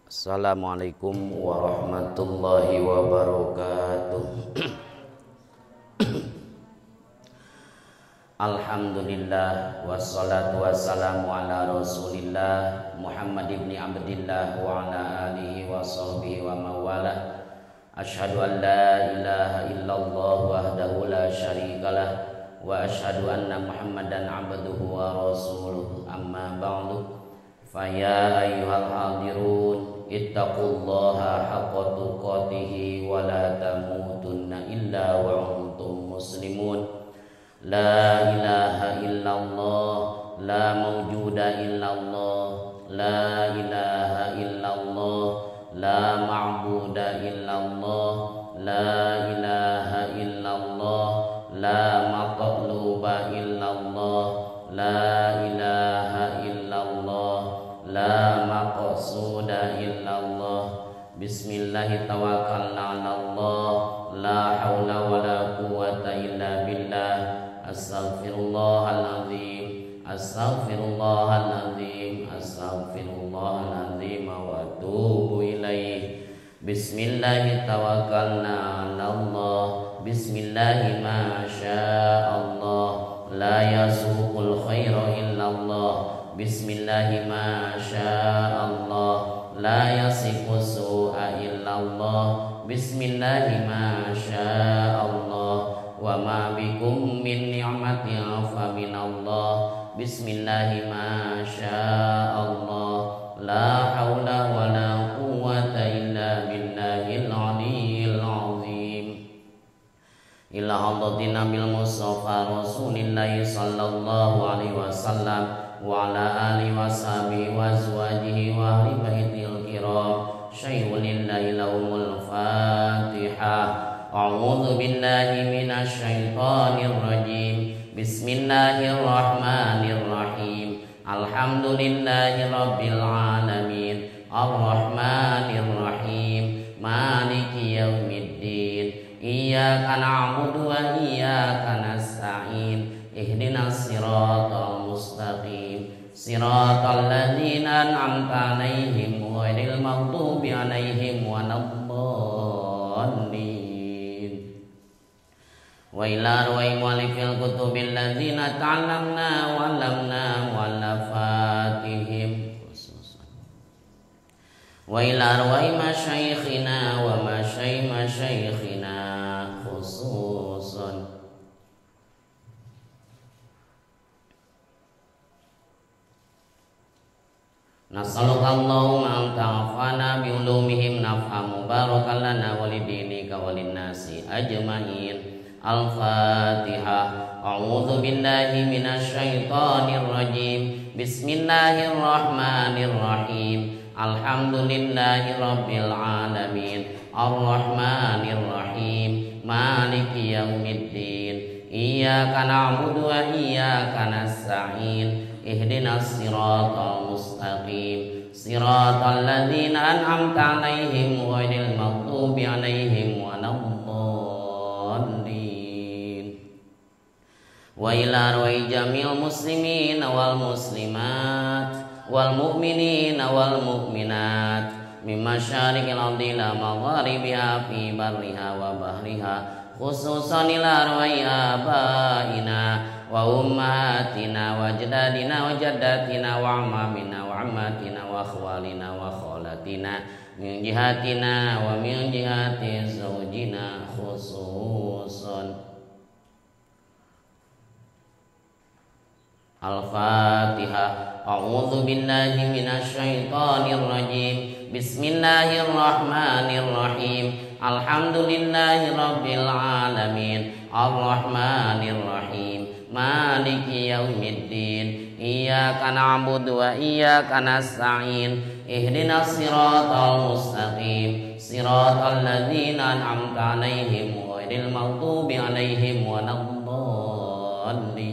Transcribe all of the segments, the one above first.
Assalamualaikum warahmatullahi wabarakatuh. Alhamdulillah wassalatu wassalamu ala Rasulillah Muhammad ibn Abdillah wa ala alihi wa sahbihi wa mawalah. Asyhadu an la ilaha illallah wahdahu la syarikalah wa asyhadu anna Muhammadan abduhu wa rasuluh. Amma ba'du. Faya ayyuhal hadirun ittaqullaha haqqa tuqatih wa la tamutunna illa wa antum muslimun. La ilaha illallah, la mawjuda illallah, la ilaha illallah, la ma'buda illallah, la ilaha illallah, la maqluba illallah, la ilaha illallah, la maqsuda illallah. Bismillahi tawakkalna 'alallah, la haula wala quwwata illa billah. Astaghfirullahaladzim, astaghfirullahaladzim, astaghfirullahaladzim wa atubu ilaih. Bismillahi tawakkalna 'alallah, bismillahi ma sya'allah, la yasuqul khaira illallah. Bismillahi ma sya'allah, la yasiqus su'a illallah. Bismillahi ma sya'allah, wa ma bikum min ni'matin fa minallah. Bismillahi ma sya'allah, la haula wa la quwwata illa billahil aliyyil azim. Ila hadratin nabil mustafa rasulillahi sallallahu alaihi wasallam wa ala alihi wa sahbihi wa azwajihi wa ahli baitil kiram. Syai'ulillahi lahumul fatihah. A'udzu billahi minasy syaithanir rajim. Bismillahirrahmanirrahim. Alhamdulillahi rabbil alamin. Arrahmanir rahim. Maliki yaumiddin. Iyyaka na'budu wa iyyaka nasta'in. Ihdinas siratal mustaqim. Siratal ladzina an'amta 'alaihim ghairil maghdubi 'alaihim waladdallin. Wa ila ruwai mu'allifil kutubil ladzina ta'allamna wa 'allamna mu'allafatihim. Wa ila ruwai masyaikhina wa masyaikhina khususan. Nasallallahu ta'afana bi ulumihim naf'a mubarakan lana walidinika walinnasi ajma'in. Al-Fatihah. A'udzu billahi minasy syaithanir rajim. Bismillahirrahmanirrahim. Alhamdulillahi rabbil alamin. Arrahmanir rahim. Maliki yaumiddin. Iyyaka na'budu wa iyyaka nasta'in. Ihdinas siratal mustaqim. Siratal ladzina an'amta 'alaihim ghairil maghdubi 'alaihim waladdallin. Wa ila ruwai jamil muslimin wal muslimat wal mu'minina wal mu'minat min masyariqil ardi ila magharibiha fi barriha wa bahriha, khususan ila ruwai abaina wa ummatina wa ajdadina wa jaddatina wa ammamina wa ammatina wa akhwalina wa khalatina min jihatina wa min jihati zawjina khususan. Al-Fatihah. A'udzu billahi minasy syaithanir rajim. Bismillahirrahmanirrahim. Alhamdulillahi rabbil alamin. Arrahmanir rahim. Maliki yaumiddin. Iyyaka na'budu wa iyyaka nasta'in. Ihdinas siratal mustaqim. Siratal ladzina an'amta 'alaihim ghairil maghdubi 'alaihim waladdallin.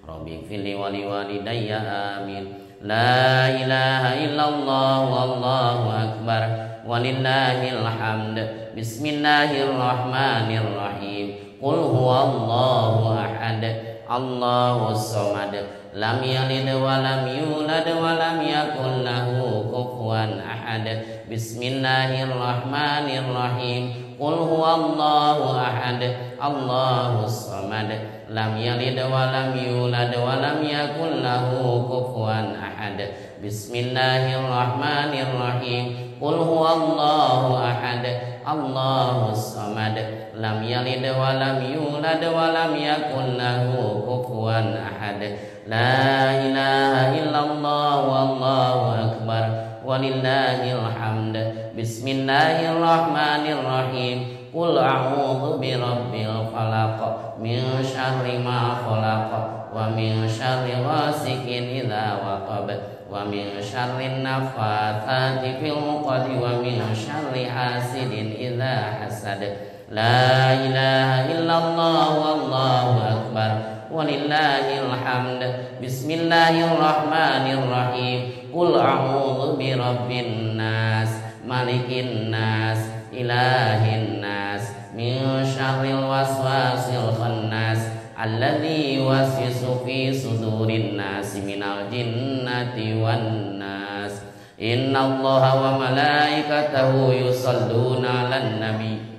Rabbi ighfirli wa liwalidayya amin. La ilaha illallah wallahu akbar walillahil hamd. Bismillahirrahmanirrahim. Qul huwallahu ahad. Allahus samad lam yalid wa lam yulad wa lam yakul lahu kufuwan ahad. Bismillahirrahmanirrahim. Qul huwallahu ahad Allahus samad lam yalid wa lam yulad wa lam yakul lahu kufuwan ahad. Bismillahirrahmanirrahim. Qul huwallahu ahad Allahus samad lam yalid wa lam yulad wa lam yakul lahu kufuwan ahad. La ilaha illallah wallahu akbar walillahil hamd. Bismillahirrahmanirrahim. Qul a'udzu birabbil falaq min syarri ma khalaq wa min syarri ghasikin idza waqab wa min syarri naffatsati fil 'uqad wa min syarri hasidin idza hasad. La ilaha illallah wallahu akbar walillahil hamd. Bismillahirrahmanirrahim. Qul a'udzu birabbin nas malikin nas ilahin nas min syarril waswasil khannas alladzi yuwaswisu fi sudurin nas minal jinnati wan nas. Innallaha wa malaikatahu yusholluna 'alan nabi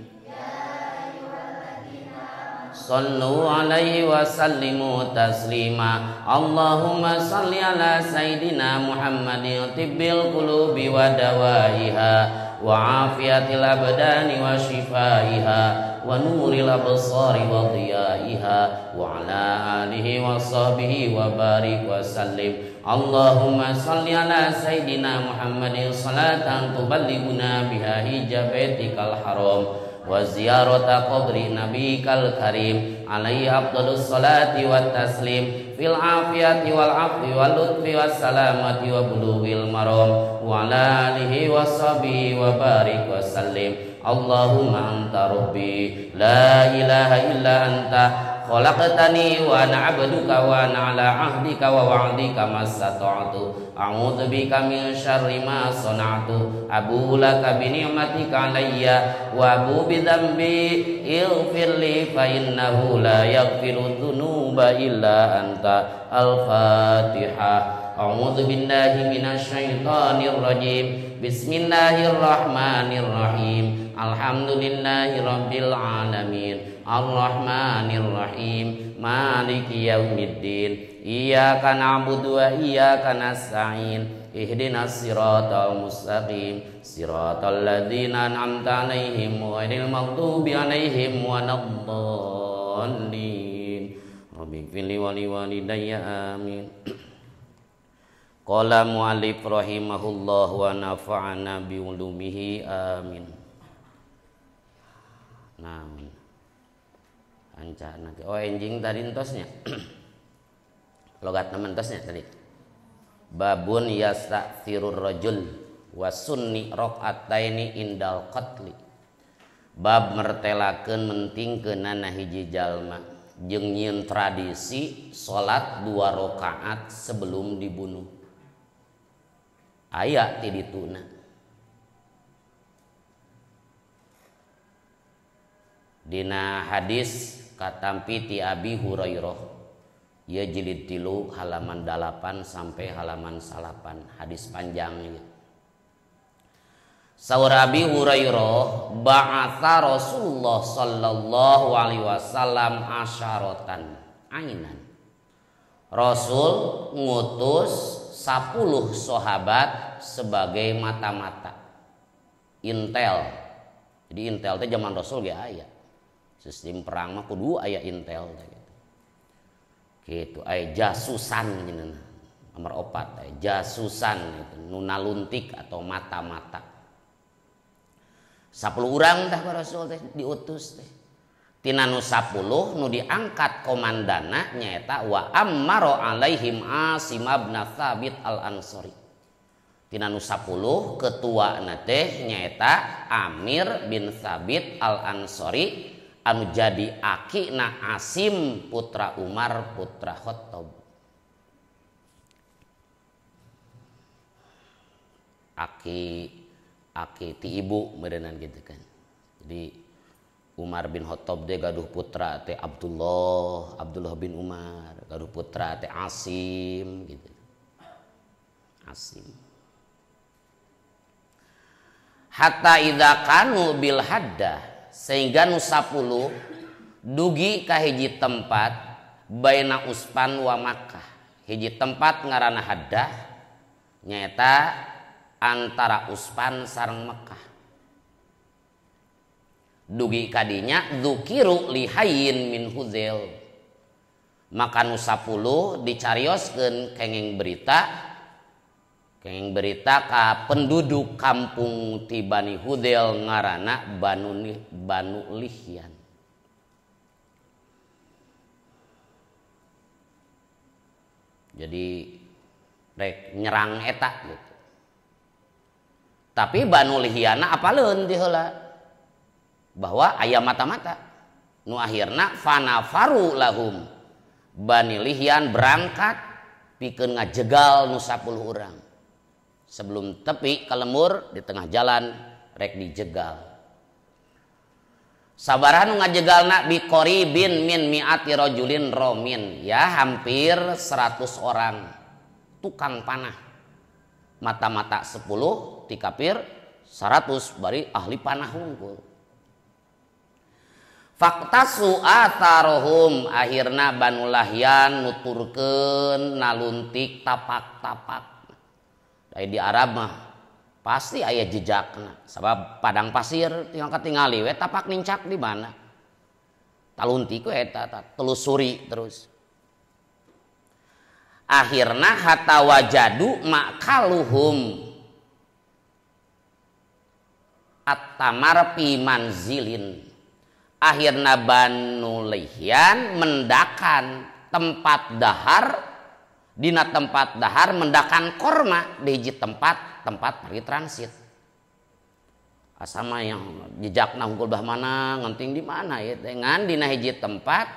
sallu alaihi wa sallimu taslima. Allahumma salli ala sayyidina Muhammadin tibbil qulubi wa dawaiha wa afiyatil abdani wa shifaiha wa nuril absari wa dhiyaiha wa ala alihi wa sahbihi wa barik wa sallim. Allahumma salli ala sayyidina Muhammadin salatan tuballighuna biha hijabatikal haram wa ziyarata qabri nabikal karim alaihi afdalus salati wat taslim fil afiyati wal afwi wal lutfi was salamati wa bulughil maram wa ala alihi washabihi wa barik wa sallim. Allahumma anta rabbi la ilaha illa anta khalaqtani wa ana 'abduka wa ana 'ala 'ahdika wa wa'dika mastata'tu a'udzu bika min syarri ma sana'tu abu laka bi ni'matika 'alayya wa abu bi dzambi ighfir li fa innahu la yaghfiru dzunuba illa anta. Al-Fatihah. A'udzu billahi minasyaitonir rajim. Bismillahirrahmanirrahim. Alhamdulillahi rabbil alamin. Ar-Rahmanir Rahim. Maliki yaumiddin. Iyyaka na'budu wa iyyaka nasta'in. Ihdinas siratal mustaqim. Siratal ladzina an'amta 'alaihim ghairil maghdubi 'alaihim waladdallin. Rabbighfirli wa liwalidayya amin. Qala mu'allif rahimahullah wa nafa'ana bi ulumihi amin. Naam. Ancana oh enjing tadi entosnya. Logat teman entosnya tadi. Babun yasta'thirur rajul wa sunni raq'ataini indal qatli. Bab mertelakeun mentingkeunana hiji jalma jeung nyieun tradisi salat 2 rakaat sebelum dibunuh. Aya ti dituna. Dina hadis katampi ti Abi Hurairah ya jilid 3 halaman 8 sampai halaman 8 hadis panjang ya. Saur Abi Hurairah ba'atha Rasulullah sallallahu alaihi wasallam asyaratan ainan. Rasul ngutus 10 sahabat sebagai mata-mata intel. Jadi intel teh zaman Rasul ge aya. Sistem perang mah kudu aya intel gitu. Gitu aya jasusan cenah. Nomor 4 aya jasusan itu nu naluntik atau mata-mata. 10 urang tah Rasul teh diutus teh. Tina nu 10 nu diangkat komandana nyaeta wa ammaro alaihim Asim bin Tsabit al-Ansari. Tina nu 10 ketuana teh nyaeta Amir bin Tsabit al-Ansari anu jadi akina Asim putra Umar putra Khattab. Aki ti ibu berenang gitu kan. Jadi Umar bin Khattab teh gaduh putra teh Abdullah bin Umar, gaduh putra teh Asim gitu. Asim. Hatta idza kanu bil haddah, sehingga nu 10 dugi ka hiji tempat baina Uspan wa Makkah. Hiji tempat ngaranna haddah nyaeta antara Uspan sareng Makkah. Dugi kadinya dzukiru lihayin min Hudzail. Maka nu 10 dicarioskeun kenging berita ka penduduk kampung ti Bani Hudzail ngaranna Banu Lihyan. Jadi rek nyerang eta gitu. Tapi Banu Lihyan apaleun di heula bahwa aya mata-mata nu akhirna fanafaru lahum. Bani Lihyan berangkat pikeun ngajegal nu 10 urang. Sebelum tepi ka lemur di tengah jalan rek dijegal. Sabaraha nu ngajegalna biqoribin min mi'ati rajulin romin, ya hampir 100 orang tukang panah. Mata-mata 10 ti kafir 100 bari ahli panah hungkul. Faktasu atharohum, akhirna Banu Lihyan nuturkeun naluntik tapak-tapak. Dari di Arab mah pasti aya jejakna, sabab padang pasir tinggal katingali we tapak nincak di mana. Taluntik we eta telusuri terus. Akhirna hatta wajadu makaluhum at-tamar pi manzilin. Akhirna Banu Lihyan mendakan tempat dahar, dina tempat dahar mendakan korma di hiji tempat pergi transit. Asama yang jejakna hungkul bah mana ngenting di mana ya dengan dina hiji tempat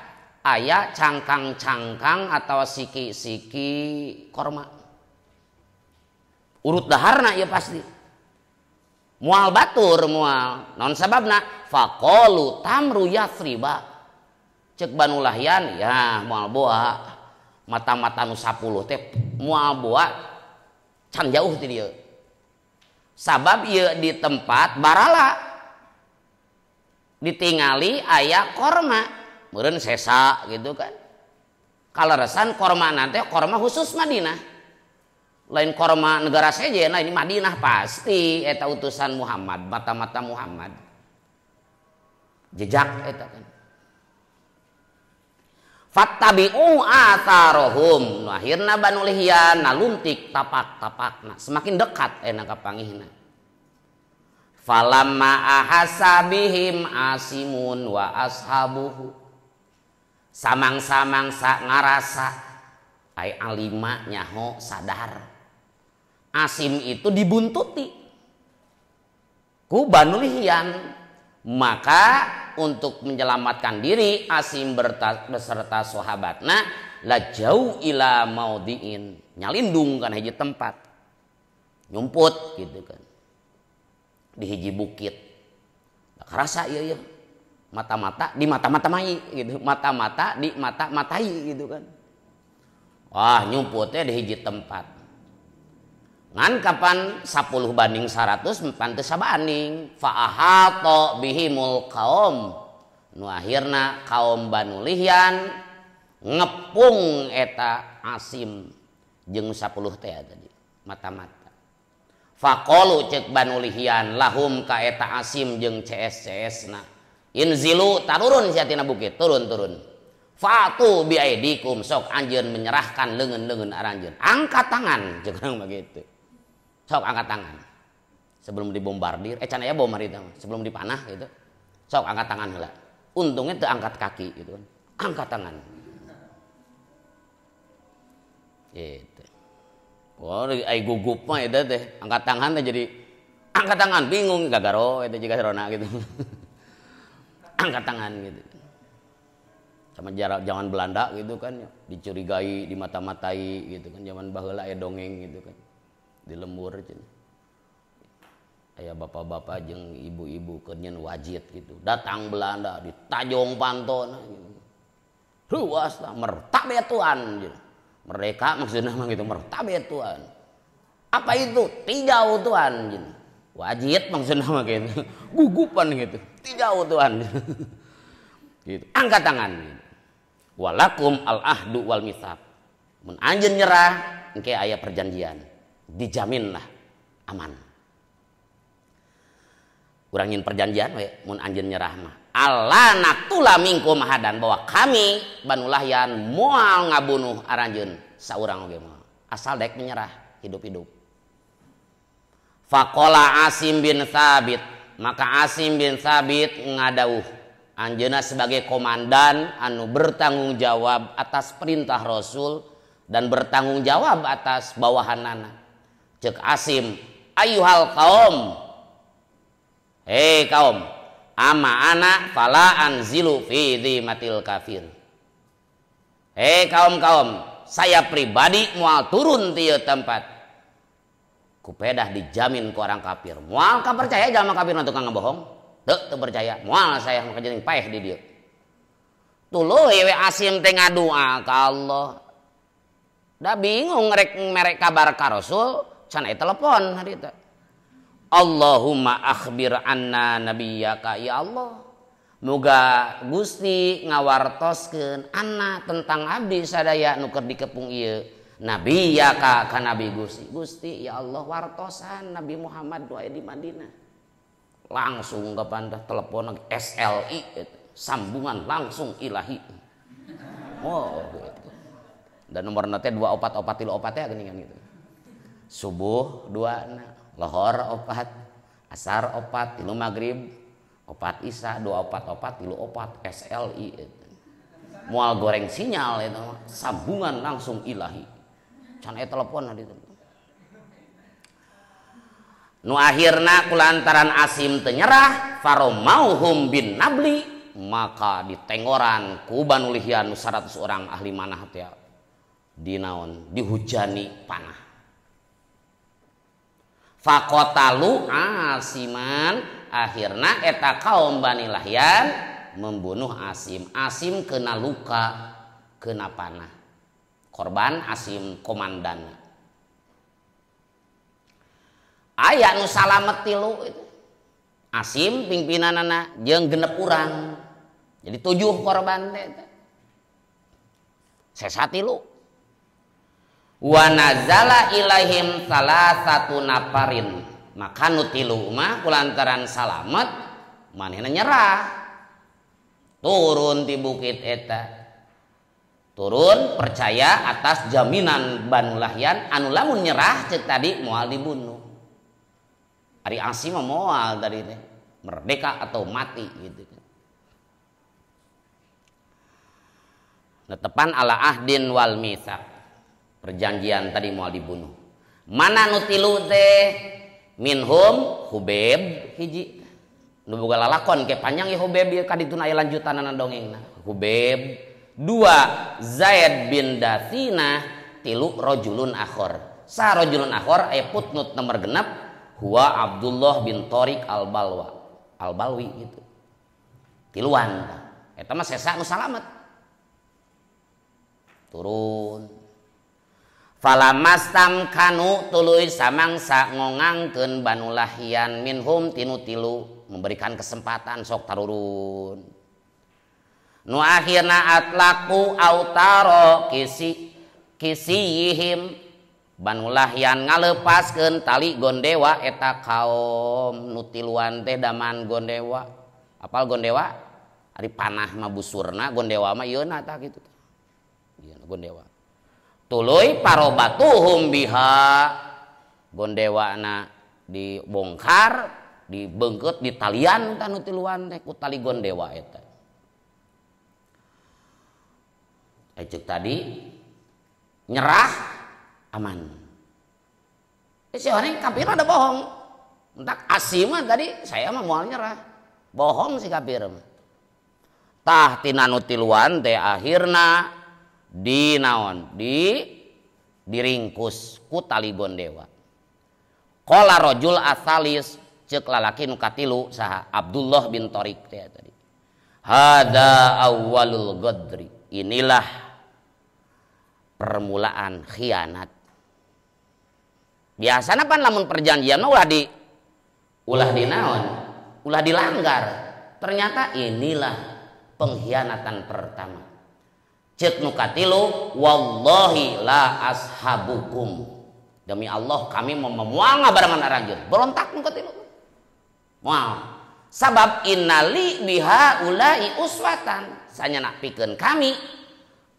aya cangkang-cangkang atau siki-siki korma. Urut daharna ya pasti. Mual batur mual non sababna faqalu tamru yathriba, cek Banu Lihyan ya mual boa mata-mata nu 10 teh mual boa can jauh ti dieu sabab ieu di tempat barala ditingali aya korma meureun sesa gitu kan. Kaleresan korma nanti korma khusus Madinah, lain korma negara saja. Nah ini Madinah pasti eta utusan Muhammad, mata-mata Muhammad jejak eta kan. Fattabi'u atharohum, akhirna Banu Lihyan naluntik tapak-tapakna semakin dekat ena ka pangihna. Falamma ahasabihim Asimun wa ashabuhu, samang-samang ngarasa ai alima nyaho sadar Asim itu dibuntuti ku Banu Lihyan, maka untuk menyelamatkan diri Asim beserta sahabatna lajau ila maudiin, nyalindung kan hiji tempat nyumput gitu kan di hiji bukit. Karasa ieu mata-mata di mata-mata mai gitu, mata-mata di mata-matai gitu kan. Wah nyumputnya di hiji tempat. Ngan kapan 10 banding 100 pantes sabanding. Fa'ahato bihimul kaum. Nu akhirna kaum Banu Lihyan ngepung eta Asim jeung 10 teh tadi mata-mata. Faqalu cek Banu Lihyan lahum ka eta Asim jeung CS-CS na. Inzilu tarurun sia tina bukit, turun. Fatu bi aidikum, sok anjeun menyerahkan leungeun-leungeun aranjeun. Angkat tangan jeung begitu. Sok angkat tangan. Sebelum dibombardir, can aya bom hari itu, sebelum dipanah gitu. Sok angkat tangan heula. Untungnya teu angkat kaki gitu kan. Angkat tangan. Gitu. Wah, ai gugup mah eta teh. Angkat tangan teh jadi angkat tangan bingung gagaro eta jiga serona gitu. Angkat tangan gitu. Sama zaman Belanda gitu kan, dicurigai, dimata-matai gitu kan, zaman baheula aya dongeng gitu kan, di lembur. aya bapak-bapak jeung ibu-ibu keur nyeun wajib gitu datang Belanda di Tajong Pantona gitu. Ruas lah mertabetuan gitu. Merdeka maksudnya mah gitu mertabetuan. Apa itu? Tijau tuan gitu. Wajib maksudnya mah gitu. Gugupan gitu. Tijau tuan gitu. Angkat tangan gitu. Walakum al-ahdu wal mitsaq. Mun anjeun nyerah engke aya perjanjian. Dijaminlah aman. Urang nyin perjanjian we mun anjeun nyerah mah. Allah naktula mingkum hadan bahwa kami Banu Lahyan moal ngabunuh aranjeun saurang oge moal. Asal daek menyerah hidup-hidup. Faqala Asim bin Tsabit, maka Asim bin Tsabit ngadauh anjeunna sebagai komandan anu bertanggung jawab atas perintah Rasul dan bertanggung jawab atas bawahanana. Cek Asim, ayyuhal qaum, hei kaum, ama ana fala anzilu fi dhimatil kafir. Hei kaum-kaum, saya pribadi moal turun ti tempat. Kupedah dijamin ku orang kafir. Moal ka percaya jalma kafir na tukang ngebohong. Teu percaya. Moal saya maka jeung paeh di dieu. Tuluy we Asim teh ngadua ka Allah. Da bingung rek merek kabar ka Rasul, can aya telepon hari teh. Allahumma akhbir anna nabiyyaka ya Allah. Muga Gusti ngawartoskeun anna tentang abdi sadaya nu keur dikepung ieu. Nabiyyaka ka nabi Gusti. Gusti ya Allah wartosan Nabi Muhammad doa di Madinah. Langsung kepada telepon SLI sambungan langsung ilahi. Oh gitu. Dan nomor teh 2443 ya geuningan gitu. Subuh 2 lohor 4 asar 4 tilu maghrib 4 isya 24 tilu 4 SLI itu. Moal goreng sinyal itu sambungan langsung ilahi. Can aya telepon di itu. Nu akhirna kulantaran Asim teu nyerah faromauhum bin nabli maka ditengoran ku Banu Lahyan 100 orang ahli manah teh dinaon dihujani panah. Fakotalu Asiman akhirna eta kaum Bani Lahyan membunuh Asim. Asim kena luka kena panah. Korban Asim komandan. Aya nu salamet tilu itu. Asim pimpinanana jeung 6 urang. Jadi 7 korban teh. Sesa tilu. Wa nazala ilaihim salah satu naparin. Maka nu tilu mah kulantaran salamet manehna nyerah. Turun ti bukit eta. Turun percaya atas jaminan Banu Lahyan anu lamun nyerah cek tadi moal dibunuh. Ari Asim moal tadi teh merdeka atau mati gitu. Netepan ala ahdin wal mitsaq. Perjanjian tadi moal dibunuh. Mana nu tilu teh? Minhum Hubeb hiji. Nu boga lalakon ke panjang ya Hubeb ieu kadituna aya lanjutanana dongengna. Hubeb 2 Zaid bin Dathina 3 rajulun akhor. Sa rajulun akhor aya putnut nomor genep huwa Abdullah bin Tariq al-Balwi gitu. Tiluan. Eta mah sesa nu salamet. Turun. Falamastam kanu tuluy samangsa ngongangkeun Banu Lahyan minhum tinu tilu memberikan kesempatan sok tarurun. Nu akhirna atlaku autaro kisihim Banu Lahyan ngalepaskeun tali gondewa eta kaum nu tiluan teh daman gondewa. Apal gondewa? Ari panah mah busurna gondewa mah yeuna tah kitu. Ieu gondewa. Tuluy parobatuhum biha gondewana dibongkar dibeungkeut di talian tanu tiluan teh ku tali gondewa eta. Cek tadi nyerah aman. Si orang kafir ada bohong. Entak Asim tadi saya mah moal nyerah. Bohong si kafir mah. Tah tina nu tiluan teh akhirna dinaon diringkus ku tali gondewa. Qala rajul asalis Cek lalaki nu katilu saha Abdullah bin Tariq tadi. Hada awwalul ghadri. Inilah permulaan khianat. Biasana pan lamun perjanjian ulah dinaon, ulah dilanggar. Ternyata inilah pengkhianatan pertama. Cek nu katilu wallahi la ashabukum. Demi Allah kami memuang barengan aranjeun. Berontak nu katilu. Wow. Sabab innali biha ulai uswatan. Sanyana pikeun kami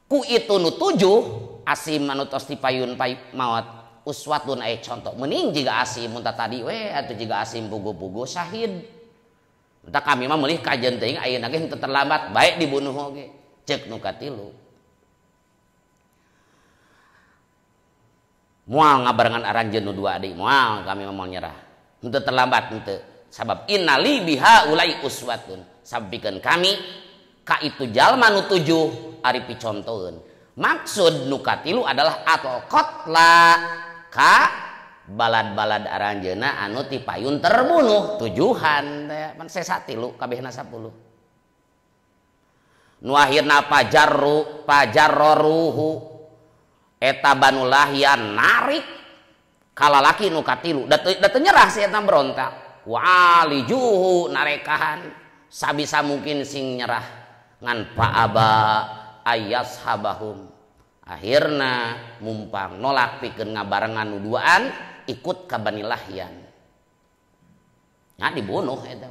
ku itu nu tujuh asim anu tos dipayun maot uswatun aya contoh mending jiga asim mun tadi we atuh jiga asim pugu-pugu syahid. Entah kami mah meulih kajen teuing ayeuna ge henteu terlambat bae dibunuh oge. Cek nu katilu. Moal ngabarengan aranjeun nu dua deui moal kami mah nyerah. Henteu terlambat henteu. Sabab innali biha ulai uswatun. Sabikeun kami ka itu jalma nu tujuh ari picontoeun. Maksud nu katilu adalah atol qatla ka balad-balad aranjeuna anu ti payun terbunuh tujuhan teh pan sesatilu kabehna 10. Nu akhirna pajarruhu eta Banu Lahyan narik kalalaki nu katilu da teu nyerah si eta berontak. Walijuhu narekahan sabisa mungkin sing nyerah ngan paaba ayashabahum akhirna mumpang nolak pikeun ngabarengan nuduaan ikut ka Bani Lahyan nya dibunuh eta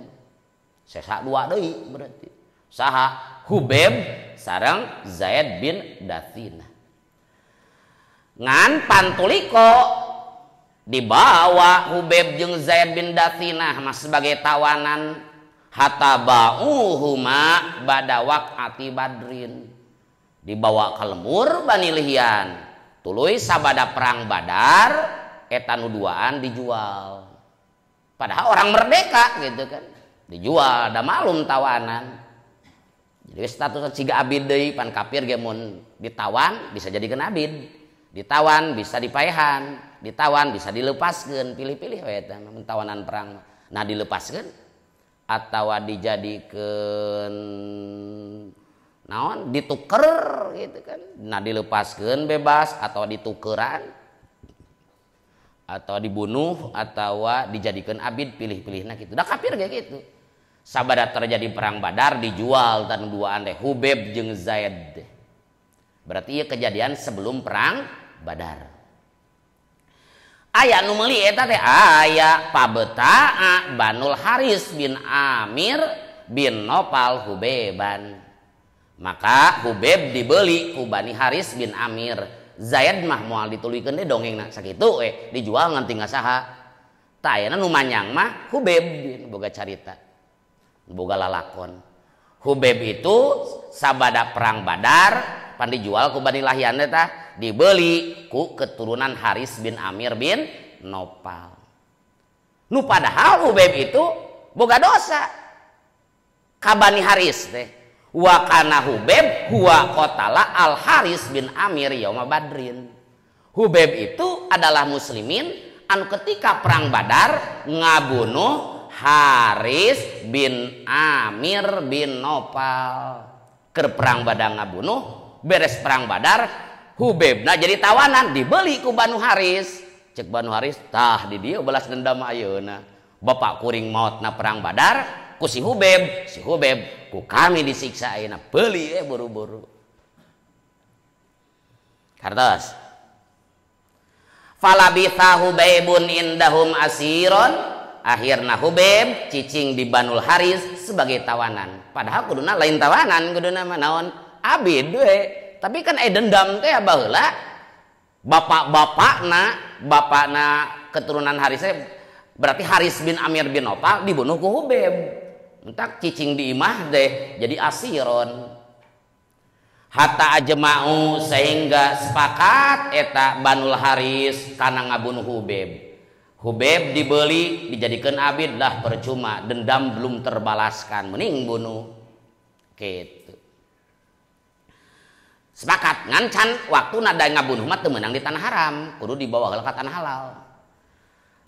sesa dua deui berarti saha Hubeb sareng Zaid bin Dathina ngan pantuliko dibawa Hubeb jeung Zaid bin Dathinah mas sebagai tawanan hatabauhuma bada waqati Badrin dibawa ka lembur Bani Lahyan tuluy sabada perang Badar eta nu duaan dijual padahal orang merdeka gitu kan dijual da malum tawanan jadi status ciga abid deui pan kafir ge mun ditawan bisa jadikeun abid ditawan bisa dipaehan ditawan bisa dilepaskeun pilih-pilih we eta tawanan perang nah dilepaskeun atawa dijadikeun naon dituker gitu kan nah dilepaskeun bebas atau ditukeran atau dibunuh atawa dijadikeun abid pilih-pilihna kitu da kafir ge kitu sabada terjadi perang Badar dijual tan duaan teh Hubeb jeung Zaid berarti ieu kejadian sebelum perang Badar. Aya nu meuli eta teh aya pabeta'a Banul Haris bin Amir bin Nopal Hubeban. Maka Hubeb dibeli ku Bani Haris bin Amir. Zaid mah moal ditulikeun deui dongengna sakitu we dijual ngan tinggal saha. Tah ayeuna nu manyang mah Hubeb boga carita. Boga lalakon. Hubeb itu sabada perang Badar pan dijual ku Bani Lahyan eta dibeli ku keturunan Haris bin Amir bin Nopal. Nu padahal Hubeb itu boga dosa ka Bani Haris teh. Wa kana Hubeb huwa qatala Al Haris bin Amir yauma Badrin. Hubeb itu adalah muslimin anu ketika perang Badar ngabunuh Haris bin Amir bin Nopal. Keur perang Badar ngabunuh beres perang Badar Hubebna jadi tawanan dibeli ku Banu Haris. Cek Banu Haris tah di dieu balas dendam ayeuna. Bapak kuring mautna perang Badar ku si Hubeb ku kami disiksa ayeuna beuli buru-buru. Kartos. Falabitha Hubeibun indahum asiron. Akhirna Hubeb cicing di Banul Haris sebagai tawanan. Padahal kuduna lain tawanan kuduna mah naon abid we. Tapi kan dendam teh baheula bapakna keturunan Haris berarti Haris bin Amir bin Nopal dibunuh ku Hubeb. Entak cicing di imah deh jadi asiron. Hatta ajma'u sehingga sepakat eta Banul Haris kana ngabunuh Hubeb. Hubeb dibeli dijadikan abid lah percuma dendam belum terbalaskan mending bunuh gitu. Sepakat ngancan waktu nada ngabunuh mah teu meunang di tanah haram kudu dibawa heula ka tanah halal.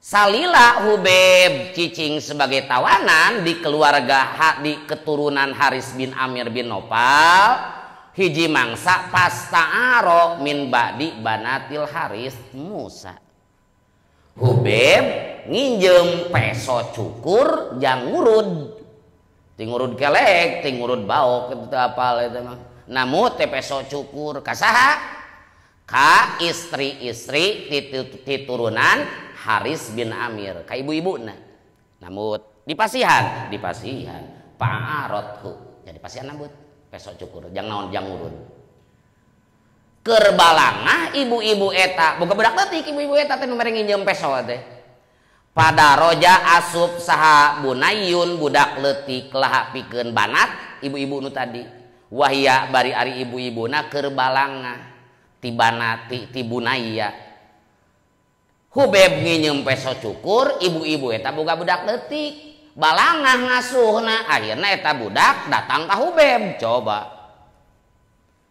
salila Hubeb cicing sebagai tawanan di keluarga di keturunan Haris bin Amir bin Nopal hiji mangsa pasta'aro min ba'di banatil Haris Musa. Hubeb nginjem peso cukur jang ngurud tingurud kelek tingurud baok itu apal itu mah namun teh peso cukur kasaha ka istri-istri titurunan Haris bin Amir ka ibu-ibuna namun dipasihan pa'arothu jadi pasihan nambut peso cukur jang naon jang ngurud kerbalangah ibu-ibu eta boga budak leutik ibu-ibu eta teh nu mere nginjem peso teh pada roja asup saha bunayun budak leutik laha pikeun banat ibu-ibu nu tadi wahia bari ari ibu-ibuna kerbalangah tibana ti bunaya Hubeb nginjem peso cukur ibu-ibu eta boga budak leutik balangah ngasuhna akhirna eta budak datang ka Hubeb coba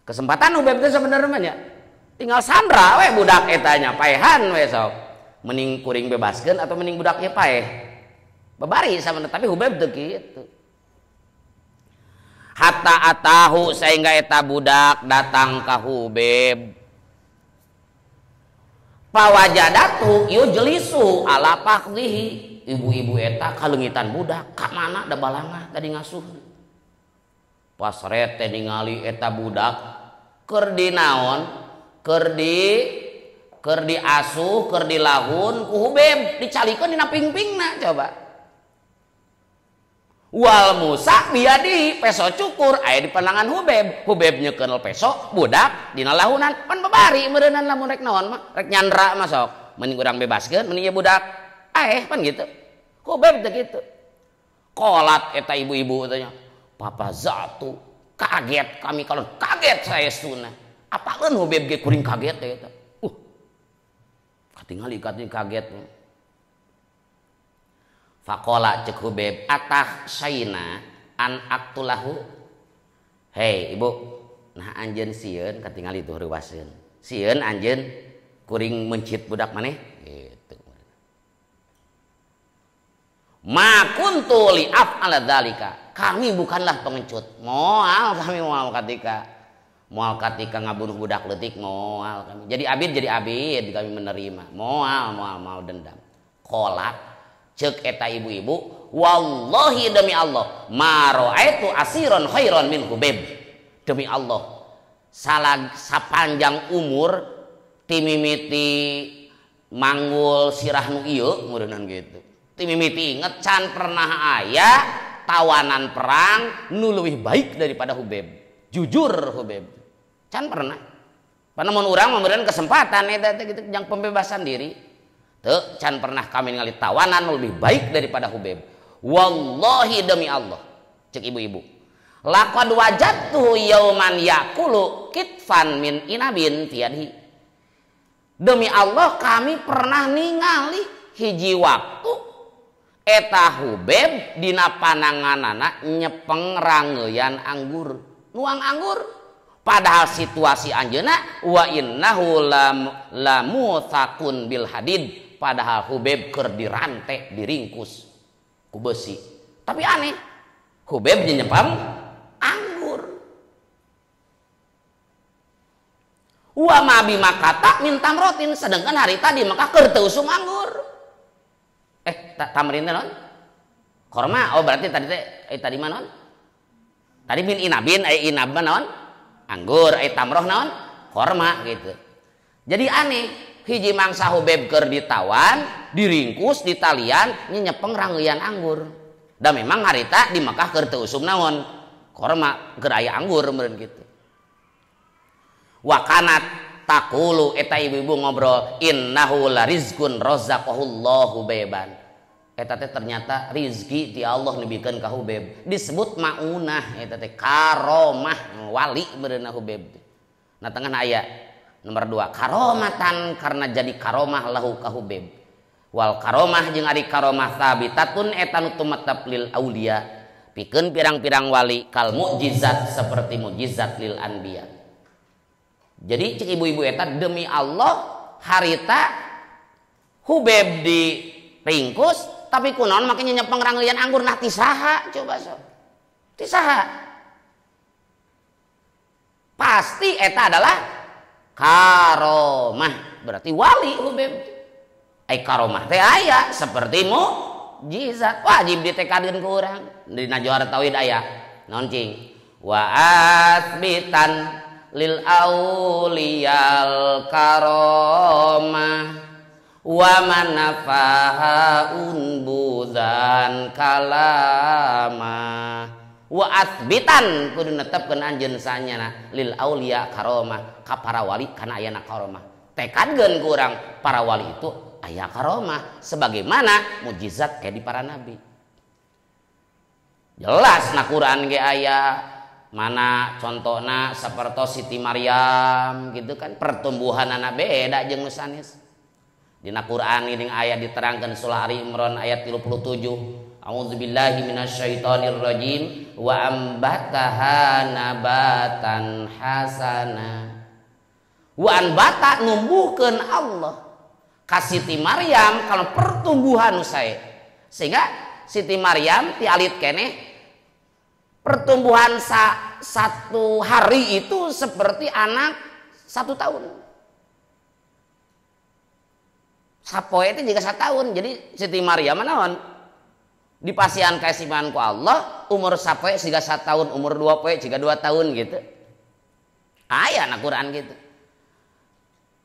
kesempatan Hubeb itu sebenarnya tinggal sandra we budak etanya paehan we sok mending kuring bebaskeun atau mending budaknya paeh babari sama tapi Hubeb teu kitu hatta atahu sehingga eta budak datang ka Hubeb pawajadatu yujlisu ala fakdihi ibu-ibu eta kalengitan budak ka mana da balangah tadi ngasuh pas rete ningali eta budak keur dinaon keur diasuh keur dilahun ku Hubeb dicalikeun dina pingpingna coba wal Musa biadi peso cukur aya di pandangan Hubeb nyekeun peso budak dina lahunan pan babari meureunnan lamun rek naon mah rek nyandra mah sok mending urang bebaskeun mending budak pan gitu Hubeb teh kitu qolat eta ibu-ibu tanya papa zatu kaget kami kalau kaget saya sunah apalun Hubeb ge kuring kaget teh eta katingali kaget faqala cek Hubeb atah sayna an aktulahu hei ibu nah anjeun sieun katingali tuh reuwaseun sieun anjeun kuring mencit budak maneh gitu ma kuntu li af'ala dzalika kami bukanlah pengecut moal kami moal katika ngabunuh budak leutik moal kami jadi abid kami menerima moal dendam qolat cek eta ibu-ibu wallahi demi Allah ma ra'aitu asiron khairon min Hubeb demi Allah sapanjang umur timimiti manggul sirah nu ieu meureunnan gitu timimiti inget can pernah aya tawanan perang nu leuwih baik daripada Hubeb jujur Hubeb can pernah panamun urang memberikan kesempatan eta gitu yang pembebasan diri teu can pernah kami ningali tawanan lebih baik daripada Hubeb wallahi demi Allah cek ibu-ibu laqad wajadtu yauman yakulu kitfan min inabin tiadhi demi Allah kami pernah ningali hiji waktu eta Hubeb dina pananganana nyepeng rangeuyan anggur nuang anggur padahal situasi anjeunna wa innahu lamuthaqun bil hadid padahal Hubeb keur dirante diringkus ku besi tapi aneh Hubeb nyepam anggur wa ma bi makata min tamrotin sedangkan hari tadi maka keur teu usum anggur tamrin naon korma berarti tadi tadi mah naon tadi min inabin inab naon anggur tamroh naon korma gitu jadi aneh hiji mangsa Hubeb keur ditawan diringkus ditalian nyepeng rangeuyan anggur da memang harita di Mekah keur teu usum naon korma keur aya anggur meureun kitu wa kanat taqulu eta ibu-ibu ngobrol innahu larizqun razaqahullahu beban eta teh ternyata rizki ti Allah nibikeun ka Hubeb disebut maunah eta teh karomah wali meureunna Hubeb nah tengah aya nomor 2 karomatan karena jadi karomah lahu ka Hubeb wal karomah jeung ari karomah sabitatun eta nu tumatab lil aulia pikeun pirang-pirang wali kal mukjizat seperti mukjizat lil anbiya jadi cek ibu-ibu eta demi Allah harita Hubeb ringkus tapi kunaon makanya nyepeng rangeuyan anggur nah tisaha coba sok tisaha pasti eta adalah karomah berarti wali hubeb karomah teh aya seperti mukjizat wajib ditekadkeun ku urang dina Johar Tauhid aya naon cing wa asbitan lil auliyal karomah wa manafaha unbudan kalama wa asbitan kudu netepkeun anjeun sanyana lil auliya karomah ka para wali kana ayana karomah tekadkeun ku urang para wali itu aya karomah sebagaimana mukjizat kayak di para nabi jelas na Quran ge aya mana contohna sapertos Siti Maryam gitu kan pertumbuhanana beda jeung nu sanes dina Quran ini aya diterangkeun surah Ali Imran ayat 37 A'udzubillahi minasyaitonir rajim wa ambataha nabatan hasana wa anbata numbuhkeun Allah ka Siti Maryam kalau pertumbuhan saya sehingga Siti Maryam ti alit keneh pertumbuhan satu hari itu seperti anak 1 tahun. Sapoe itu juga 1 tahun. Jadi Siti Maryam naon? Dipasihan kasihan ku Allah, umur sapoe siga 1 tahun, umur 2 poe siga 2 tahun gitu. Aya na Quran gitu.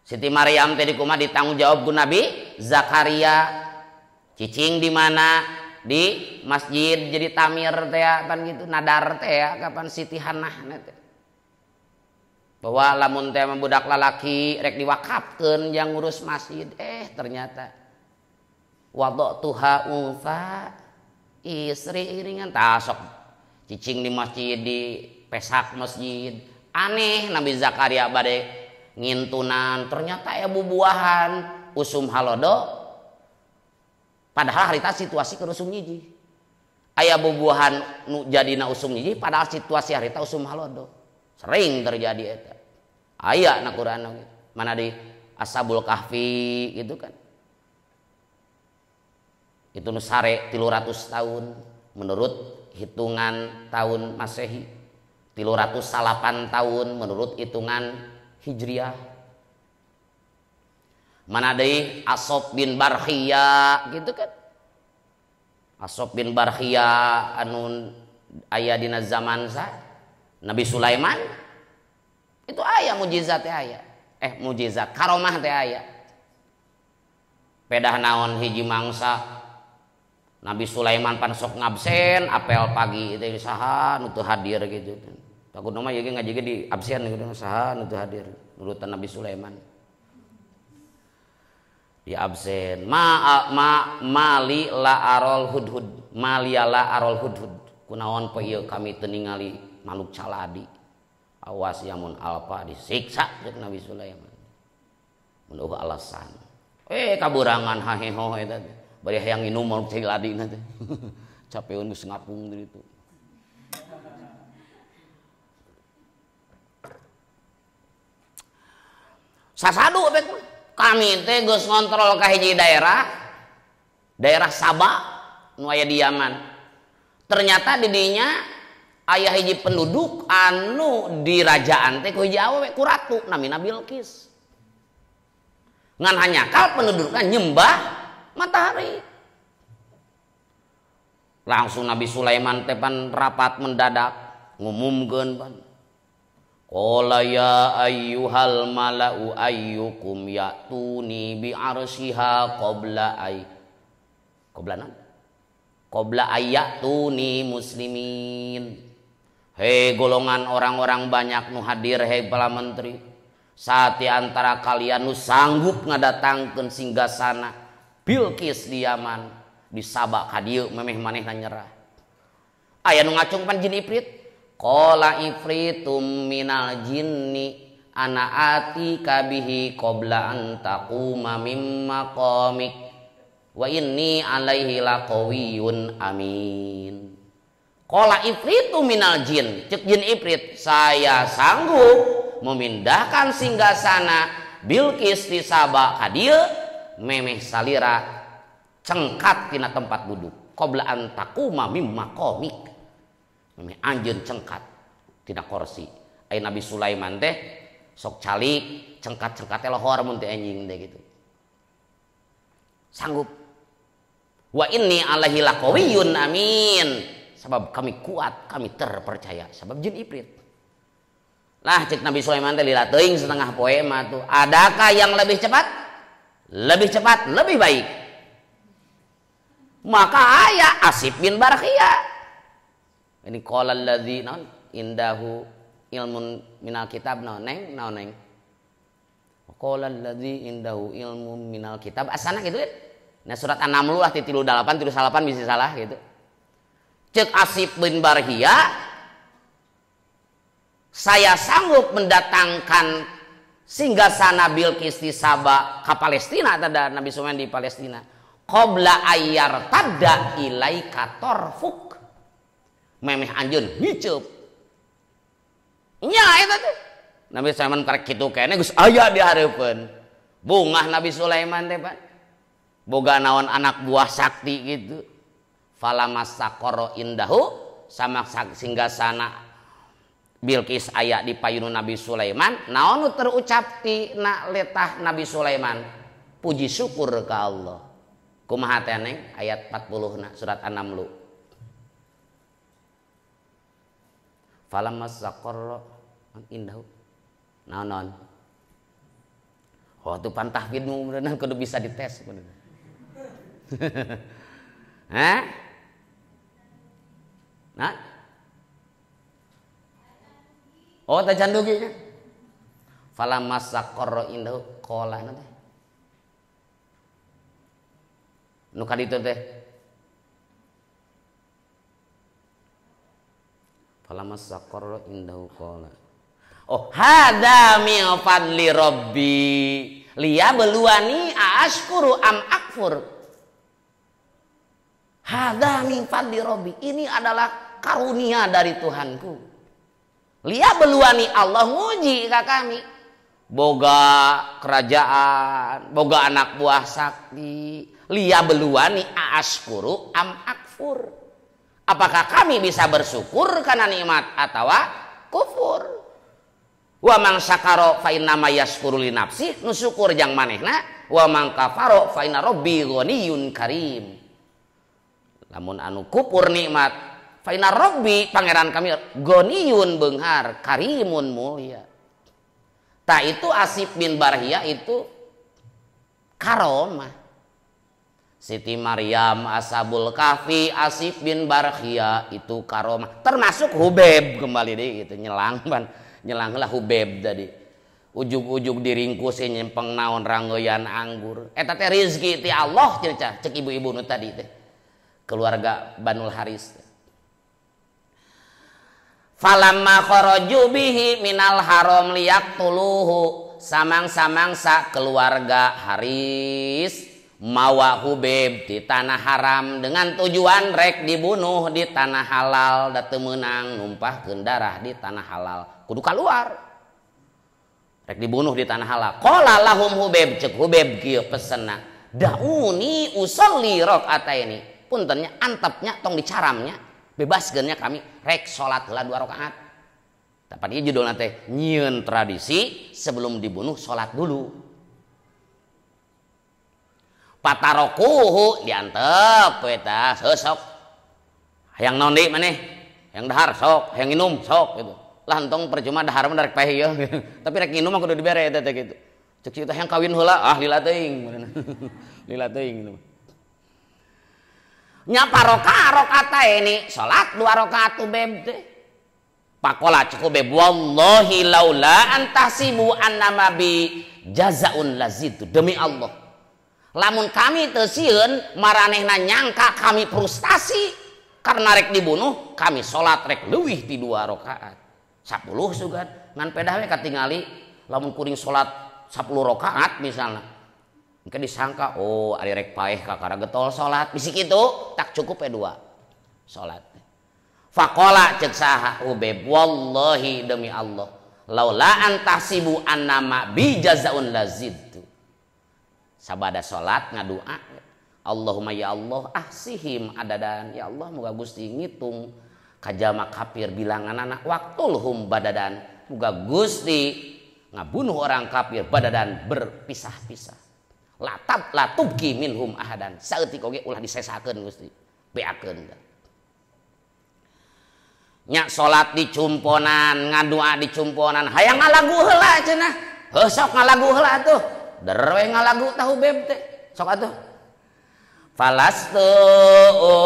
Siti Maryam teh kumaha ditanggung jawab ku Nabi Zakaria. Cicing di mana? Di masjid jadi tamir teh kan gitu nadar teh ya kapan Siti Hanah teh bahwa lamun teh budak lalaki rek diwakafkeun yang ngurus masjid ternyata wadatuha unsa istri iringan tasok cicing di masjid di pesak masjid aneh Nabi Zakaria bade ngintunan ternyata ya bubuahan usum halodo padahal harita situasi ke usum nyiji aya bubuahan nu jadina usum nyiji padahal situasi harita usum halodo sering terjadi eta aya na Quran mana di Ashabul Kahfi gitu kan itu nu sare 300 tahun menurut hitungan tahun Masehi 308 tahun menurut hitungan Hijriah mana deui Asob bin Barkhia gitu kan Asob bin Barkhia anu aya dina zaman Nabi Sulaiman itu aya mukjizat teh aya mukjizat karomah teh aya pedah naon hiji mangsa Nabi Sulaiman pan sok ngabsen apel pagi teh saha nu teu hadir gitu takutna mah ieu ngaji ge di absen gitu saha nu teu hadir nurutan Nabi Sulaiman di absen mali la arol hudhud maliala arol hudhud kunaon poe ieu kami teu ningali makhluk caladi awas yamun alpa disiksa jeung Nabi Sulaiman mun alasan kaburangan haheho eta bari hayang nginum makhluk caladi na teh capeun geus ngapung di ditu sasadu bek kami teh geus ngontrol ka hiji daerah Sabah nu aya di Yaman ternyata di dinya aya hiji penduduk anu di rajaan teh ku hiji awewe ku ratu namina Bilqis ngan hanyakal pendudukna nyembah matahari langsung Nabi Sulaiman teh pan rapat mendadak ngumumkeun pan qala ya ayyuhal mala'u ayyukum ya'tuni bi arsyiha qabla ayyatuni muslimin. Hei golongan orang-orang banyak nu hadir hei para menteri saat di antara kalian nu sanggup ngadatangkeun singgasana Bilqis di Yaman di Sabak ka dieu memeh manehna nyerah aya nu ngacungpan jin ifrit qala ifritum minal jinni ana atika bihi qabla an taquma mim maqamik wa inni alaihi laqawiyyun amin. Qala ifritu minal jin cek jin ifrit saya sanggup memindahkan singgasana Bilqis di Sabak ka dieu memeh salira cengkat tina tempat duduk qabla an taquma mim maqamik meme anjeun cengkat tina kursi ai Nabi Sulaiman teh sok calik cengkat-cengkat teh lohor mun teh anjing teh gitu sanggup wa inni alaihi laqawiyyun amin sabab kami kuat kami terpercaya sabab jin ifrit lah cek Nabi Sulaiman teh lila teuing setengah poe mah tuh adakah yang lebih cepat lebih baik maka aya Asif bin Barkhiyah ini qala allazi indahu ilmun minal kitab neng qala allazi indahu ilmun minal kitab asana gitu kan nah surat An-Naml lah 38 bisa salah gitu cek Asif bin Barkhiyah saya sanggup mendatangkan singgasana Bilqis di Saba ke Palestina ada Nabi Sulaiman di Palestina qabla ayyar tadda ilaika torfuk memeh anjeun hiceup nya eta teh Nabi Sulaiman karek kitu kene geus aya di hareupeun bungah Nabi Sulaiman teh Pak boga naon anak buah sakti gitu falamasaqara indahu sama singgasana Bilqis aya di payun Nabi Sulaiman naon nu terucap ti na letah Nabi Sulaiman puji syukur ka Allah kumaha teh neng ayat 40 surat An-Naml falamasaqarra indahu naon oh tu pantahfidmu beneran kudu bisa dites beneran hah nah oh tajan dugi nya falamasaqarra indahu qala teh nu kaditu teh falamasaqarra indahu qala oh hadza min fadli rabbi liyabluwani aashkuru am akfur hadza min fadli rabbi ini adalah karunia dari Tuhanku liyabluwani Allah nguji ka kami boga kerajaan boga anak buah sakti liyabluwani aashkuru am akfur apakah kami bisa bersyukur karena nikmat atau kufur wa man syakara fa inna ma yashkuru li nafsi nu syukur jang manehna wa man kafara fa inna rabbi ghaniyyun karim lamun anu kufur nikmat fa inna rabbi pangeran kami ghaniyun beunghar karimun mulia ta itu Asif bin Barkhiyah itu karomah Siti Maryam Ashabul Kahfi Asif bin Barkhiyah itu karomah termasuk Hubeb kembali deh gitu nyelang lah Hubeb tadi ujug-ujug diringkus nyempeng naon ranggoyan anggur eta teh rezeki ti Allah cek ibu-ibu nu tadi teh keluarga Banul Haris falamma kharaju bihi minal haram liyaqtuluhu samang-samang sa keluarga Haris mawa Hubeb di tanah haram dengan tujuan rek dibunuh di tanah halal da teu meunang numpahkeun darah di tanah halal kudu keluar rek dibunuh di tanah halal qala lahum Hubeb cek Hubeb kieu pesenna dauni usolli rakaataini puntennya antepnya tong dicaramnya bebaskeunnya kami rek salat heula 2 rakaat tapi ieu judulna teh nyieun tradisi sebelum dibunuh salat dulu patarokuhu diantep eta sok hayang naon deui maneh hayang dahar sok hayang nginum sok gitu lah entong percuma dahar mah rek paeh ya tapi rek nginum mah kudu dibere eta teh gitu cek situ hayang kawin heula lila teuing lila teuing gitu nya paroka ini salat 2 rakaat Hubeb teh pakola cek Hubeb wallahi laula antasibu annama bi jazaun lazid demi Allah lamun kami teu sieun maranehna nyangka kami frustasi karena rek dibunuh kami salat rek leuwih ti 2 rakaat 10 sugan ngan pedah we katingali lamun kuring salat 10 rakaat misalna engke disangka oh ari rek paeh kakara getol salat bisi kitu tak cukup 2 salat faqala cek saha Hubeb wallahi demi Allah laula antasibu annama bi jazaun lazid sabada salat ngadua Allahumma ya Allah ahsihim adadan, ya Allah muga Gusti ngitung kajama kafir bilangan anak waktulhum badadan, muga Gusti ngabunuh orang kafir badadan berpisah-pisah. Latubki minhum ahadan, saeutik oge ulah disesakeun Gusti beakeun. Nya salat di cumponan, ngadua di cumponan, hayang ngalagu heula cenah. Heuh sok ngalagu heula atuh. Der we ngalagu tahu beb teh. Sok atuh. Falastu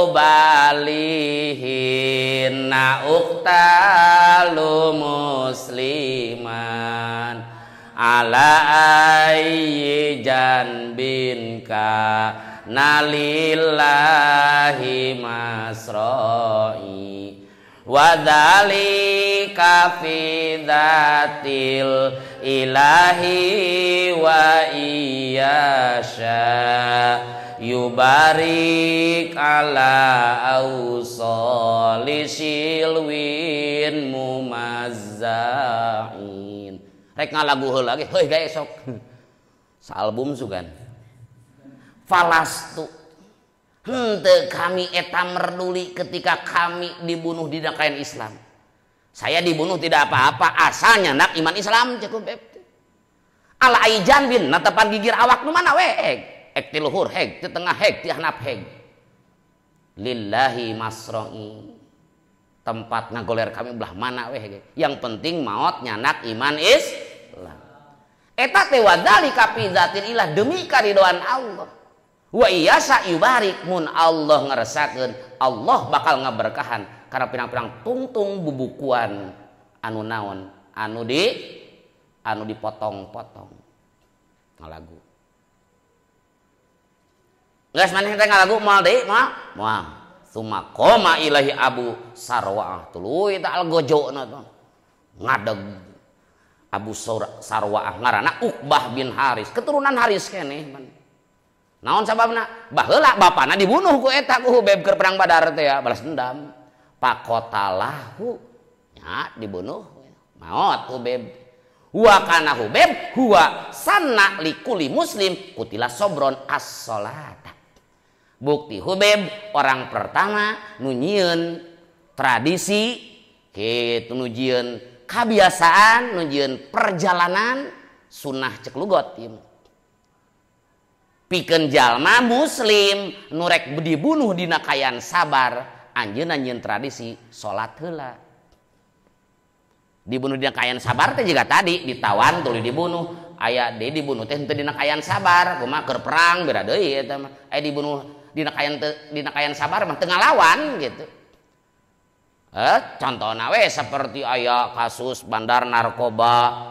ubalihin na uktalu musliman ala ayyi janbin ka nalillahi masra'i wa dzalika fi dzatil ilahi wa iyasya yubarik ala ausoli silwin mumazzain. Rek ngalagu heula ge heuh gae sok. Saalbum sugan. Falastu henteu kami eta merduli ketika kami dibunuh di nakayan Islam. Saya dibunuh tidak apa-apa, asalnya nak iman Islam cukup beb. Ala aijan bin natepan gigir awak nu mana we ek ti luhur heg, ti tengah heg, ti handap heg. Lillahi masra'i. Tempat ngagoler kami belah mana we heg. Yang penting maot nyanak iman Islam. Eta teh wadzalika fi dzatil ilah demi karidoan Allah. Wa iyasa yubarik mun Allah ngaresakeun, Allah bakal ngaberkahan karena pirang-pirang tungtung bubukuan anu naon, anu dipotong-potong. Ngalagu. Geus maneh teh ngalagu moal deui moal. Summa qoma ilahi Abu Sarwa'ah tuluy eta algojona tuh. Ngadeg Abu Sarwa'ah ngaranna Uqbah bin Haris, keturunan Haris keneh man. Naon sababna? Baheula bapana dibunuh ku eta ku Hubeb keur perang Badar teh ya, balas dendam. Pakotalahu nya dibunuh maot Hubeb. Huwa kana Hubeb huwa sanna likuli muslim kutila sobron as-salat. Bukti Hubeb orang pertama nu nyieun tradisi kitu, nu nyieun kebiasaan, nu nyieun perjalanan sunnah cek lugot ieu. Pikeun jalma muslim nu rek dibunuh dina kayan sabar, anjeunna nyieun tradisi salat heula. Dibunuh dina kayan sabar teh juga tadi ditawan tuluy dibunuh, aya deui dibunuh teh henteu dina kayan sabar, kumaha keur perang beda deui eta mah. Aya dibunuh dina kayan sabar mah teu ngalawan gitu. Contohna we seperti aya kasus bandar narkoba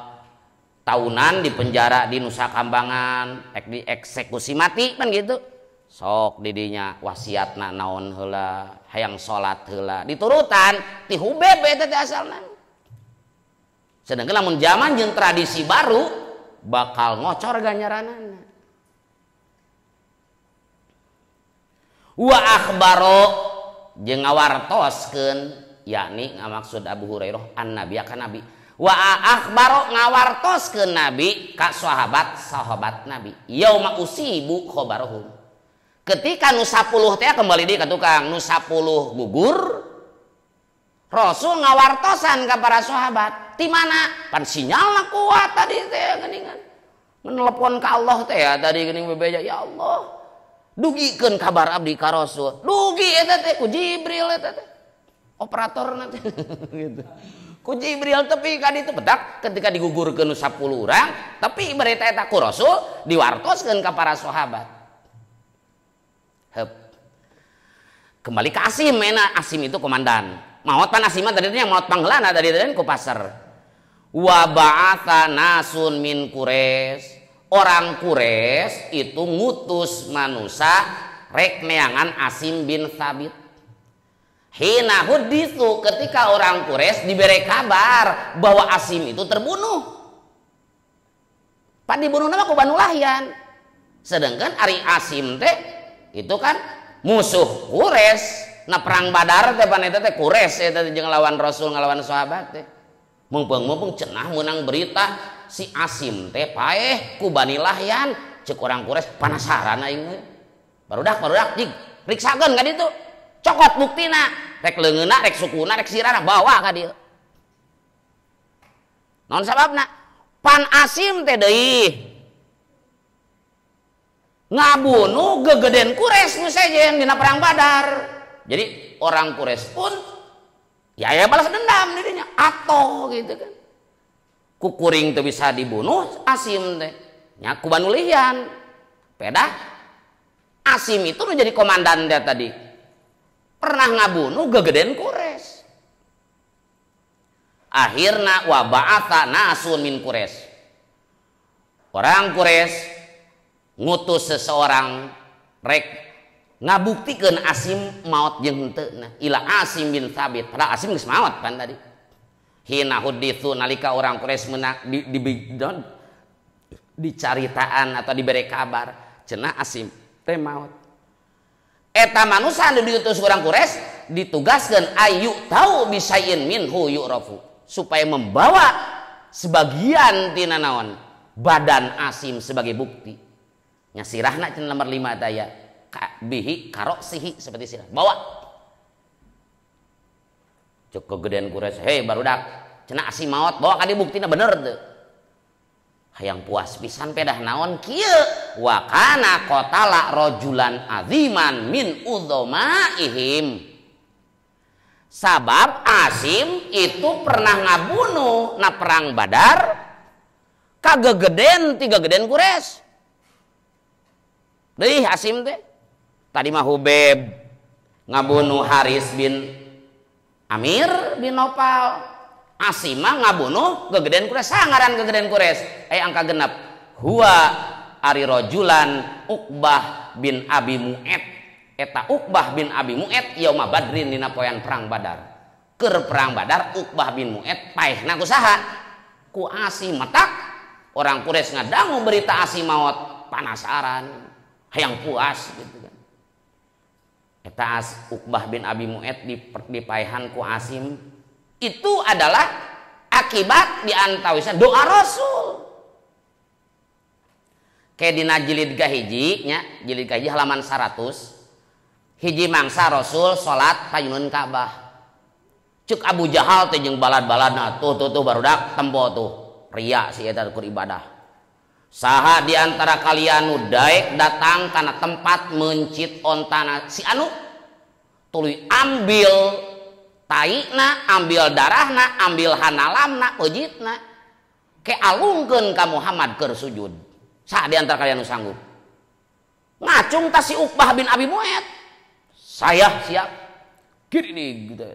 tahunan di penjara di Nusa Kambangan, dieksekusi mati kan gitu. Sok didinya wasiatna naon heula, hayang salat heula, diturutan ti Hubeb eta teh asalna. Sedangkan lamun zaman jeung tradisi baru bakal ngocor ganjaranana. Wa akhbaro jeung ngawartoskeun, yakni ngamaksud Abu Hurairah an-nabi akan nabi. Wa akhbaro ngawartoskeun nabi ka sahabat nabi. Yauma usibu khabaruhum. Ketika nu 10 teh kembali deui ka tukang, nu 10 gugur, Rasul ngawartosan ka para sahabat. Ti mana? Pan sinyalna kuat tadi teh geuningan. Menelepon ka Allah teh ya tadi geuning bebeja, ya Allah. Dugikeun kabar abdi ka Rasul. Dugi eta teh ku Jibril eta teh. Operatorna teh gitu. Ku Jibril tepi ka ditu pedak ketika digugurkeun 10 urang, tapi berita eta ku Rasul diwartoskeun ka para sahabat. Kembali ke Asim, mena Asim itu komandan. Maot pan Asim tadi nya maot panggelana tadi ku pasar. Wa ba'atha nasun min Quraisy. Orang Quraisy itu ngutus manusia rek neangan Asim bin Thabit. Hina huditsu ketika orang Quraisy diberi kabar bahwa Asim itu terbunuh. Pak dibunuh nama ku Banu Lahyan. Sedangkan ari Asim teh itu kan musuh Quraisy. Na perang Badar teh pan eta teh Quraisy eta jeung lawan Rasul ngalawan sahabat teh. Mumpung cenah menang berita si Asim teh paeh ku Bani Lahyan, cek orang Quraisy penasaran aing. barudak jig riksakeun ka ditu cokot buktina rek leungeunna rek sukuna rek sirana bawa ka dieu naon sababna pan Asim teh deui ngabunuh gegeden Quraisy nu sejen dina perang Badar. Jadi orang Quraisy pun ya balas dendam dirinya atoh gitu kan. Kukuring teu bisa dibunuh Asim teh nya ku Banu Lihyan. Pedah Asim itu nu jadi komandan dia tadi pernah ngabunuh gegeden Quraisy. Akhirna wa ba'atha nasun min Quraisy. Orang Quraisy ngutus seseorang rek ngabuktikeun Asim maot jeung henteu ila Asim bin Thabit. Padahal Asim geus maot kan tadi. Hina huditsu nalika orang Quraisy dicaritaan atau diberi kabar cenah Asim teh maot. Eta manusia anu diutus orang Quraisy ditugaskeun ayu tahu bisain minhu yu'rafu supaya membawa sebagian tina naon badan Asim sebagai bukti. Nya sirahna cenah nomor 5 daya bihi karosihi seperti sirah bawa cuk kegedean Quraisy hei barudak cenah Asim maot bawa ka di buktina bener teu hayang puas pisan pedah naon kieu wa kana qatala rajulan aziman min udzamaihim sabab Asim itu pernah ngabunuh na perang Badar kagegeden tiga geden Quraisy deui Asim teh tadi mah Hubeb ngabunuh Haris bin Amir bin Nopal. Asim mah ngabunuh gegeden Quraisy sangaran gegeden Quraisy angka genep huwa ari rajulan Uqbah bin Abi Mu'ad eta Uqbah bin Abi Mu'ad yauma Badrin dina poean perang Badar keur perang Badar Uqbah bin Mu'ad paehna kusaha ku Asim matak orang Quraisy ngadangu berita Asim maot panasaran hayang puas gitu kan eta Uqbah bin Abi Mu'ad dipaehan ku Asim itu adalah akibat diantawisna doa Rasul. Kayak dina jilid kahiji nya, jilid kahiji halaman 100. Hiji mangsa Rasul salat payuneun Ka'bah. Cuk Abu Jahal teh jeung balad-baladna tuh barudak tempo tuh. Ria si eta keur ibadah. Saha di antara kalian nu daek datang kana tempat mencit ontana si anu tuluy ambil taikna, ambil darahna, ambil hanalamna, ujitna, ke alungkeun ka Muhammad keur sujud. Sa di antara kalian nu sanggup. Ngacung tas si Uqbah bin Abi Mu'ad. Saya siap. Kiri gitu.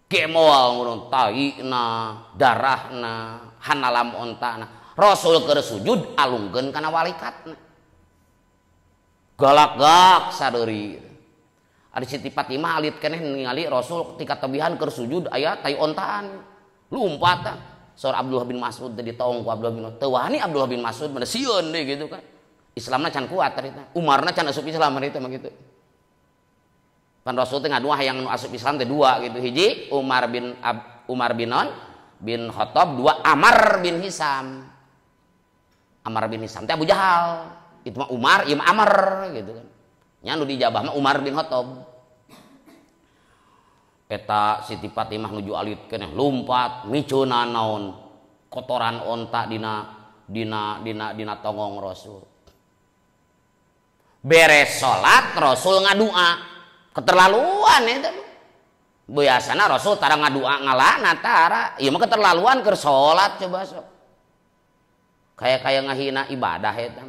Kemoal ngurun taikna, darahna, hanalam ontana. Rasul keur sujud alungkeun kana walikatna. Galak-galak sadeuri. Ada Siti Fatimah alit keneh ningali Rasul ketika tabihan keur sujud aya tai ontaan lumpat saur Abdullah bin Mas'ud tadi taong ku Abdullah bin Mas'ud teu wani Abdullah bin Mas'ud mana sieun deui gitu kan Islamna can kuat tarita Umarna can asup Islam harita mah gitu kan Rasul teh ngadua hayang asup Islam teh dua gitu hiji Umar bin Khattab dua Amar bin Hisam teh Abu Jahal itu mah Umar ieu Amar gitu kan nya nu dijabah mah Umar bin Khattab eta Siti Fatimah nuju alit keneh lumpat micuna naon kotoran onta dina tongong Rasul beres salat Rasul ngadua keterlaluan eta biasana Rasul tara ngadua ngalana tara ieu mah keterlaluan keur salat coba sok kaya ngahina ibadah eta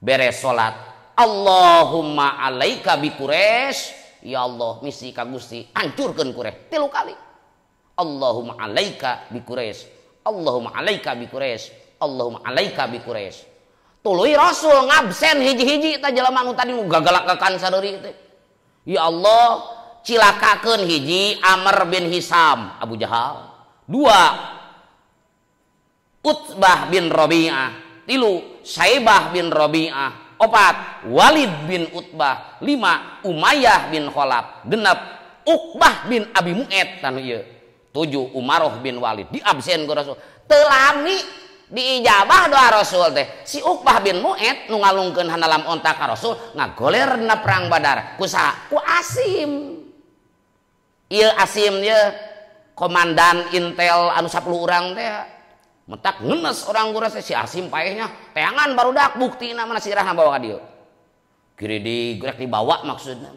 beres salat Allahumma alaika bi Quraisy ya Allah misi ka Gusti hancurkeun Quraisy 3 kali Allahumma alaika bi Quraisy Allahumma alaika bi Quraisy Allahumma alaika bi Quraisy tuluy Rasul ngabsen hiji-hiji ta jelema anu tadi gagalakakan sadeuri teh ya Allah cilakakeun hiji Amr bin Hisam Abu Jahal 2 Utbah bin Rabi'ah 3 Syaibah bin Rabi'ah 4 Walid bin Utbah 5 Umayyah bin Khalaf 6 Uqbah bin Abi Mu'ad tanu ieu 7 Umaroh bin Walid diabsen ku Rasul teu lami diijabah doa Rasul teh si Uqbah bin Mu'aid nu ngalungkeun handalam onta ka Rasul ngagolerna perang Badar ku saha ku Asim. Ieu Asim ye komandan intel anu 10 urang teh mentak ngenes orang Quraisy si Asim paehnya teangan barudak buktina mana sirahna bawa ka dieu kiri rek dibawa maksudna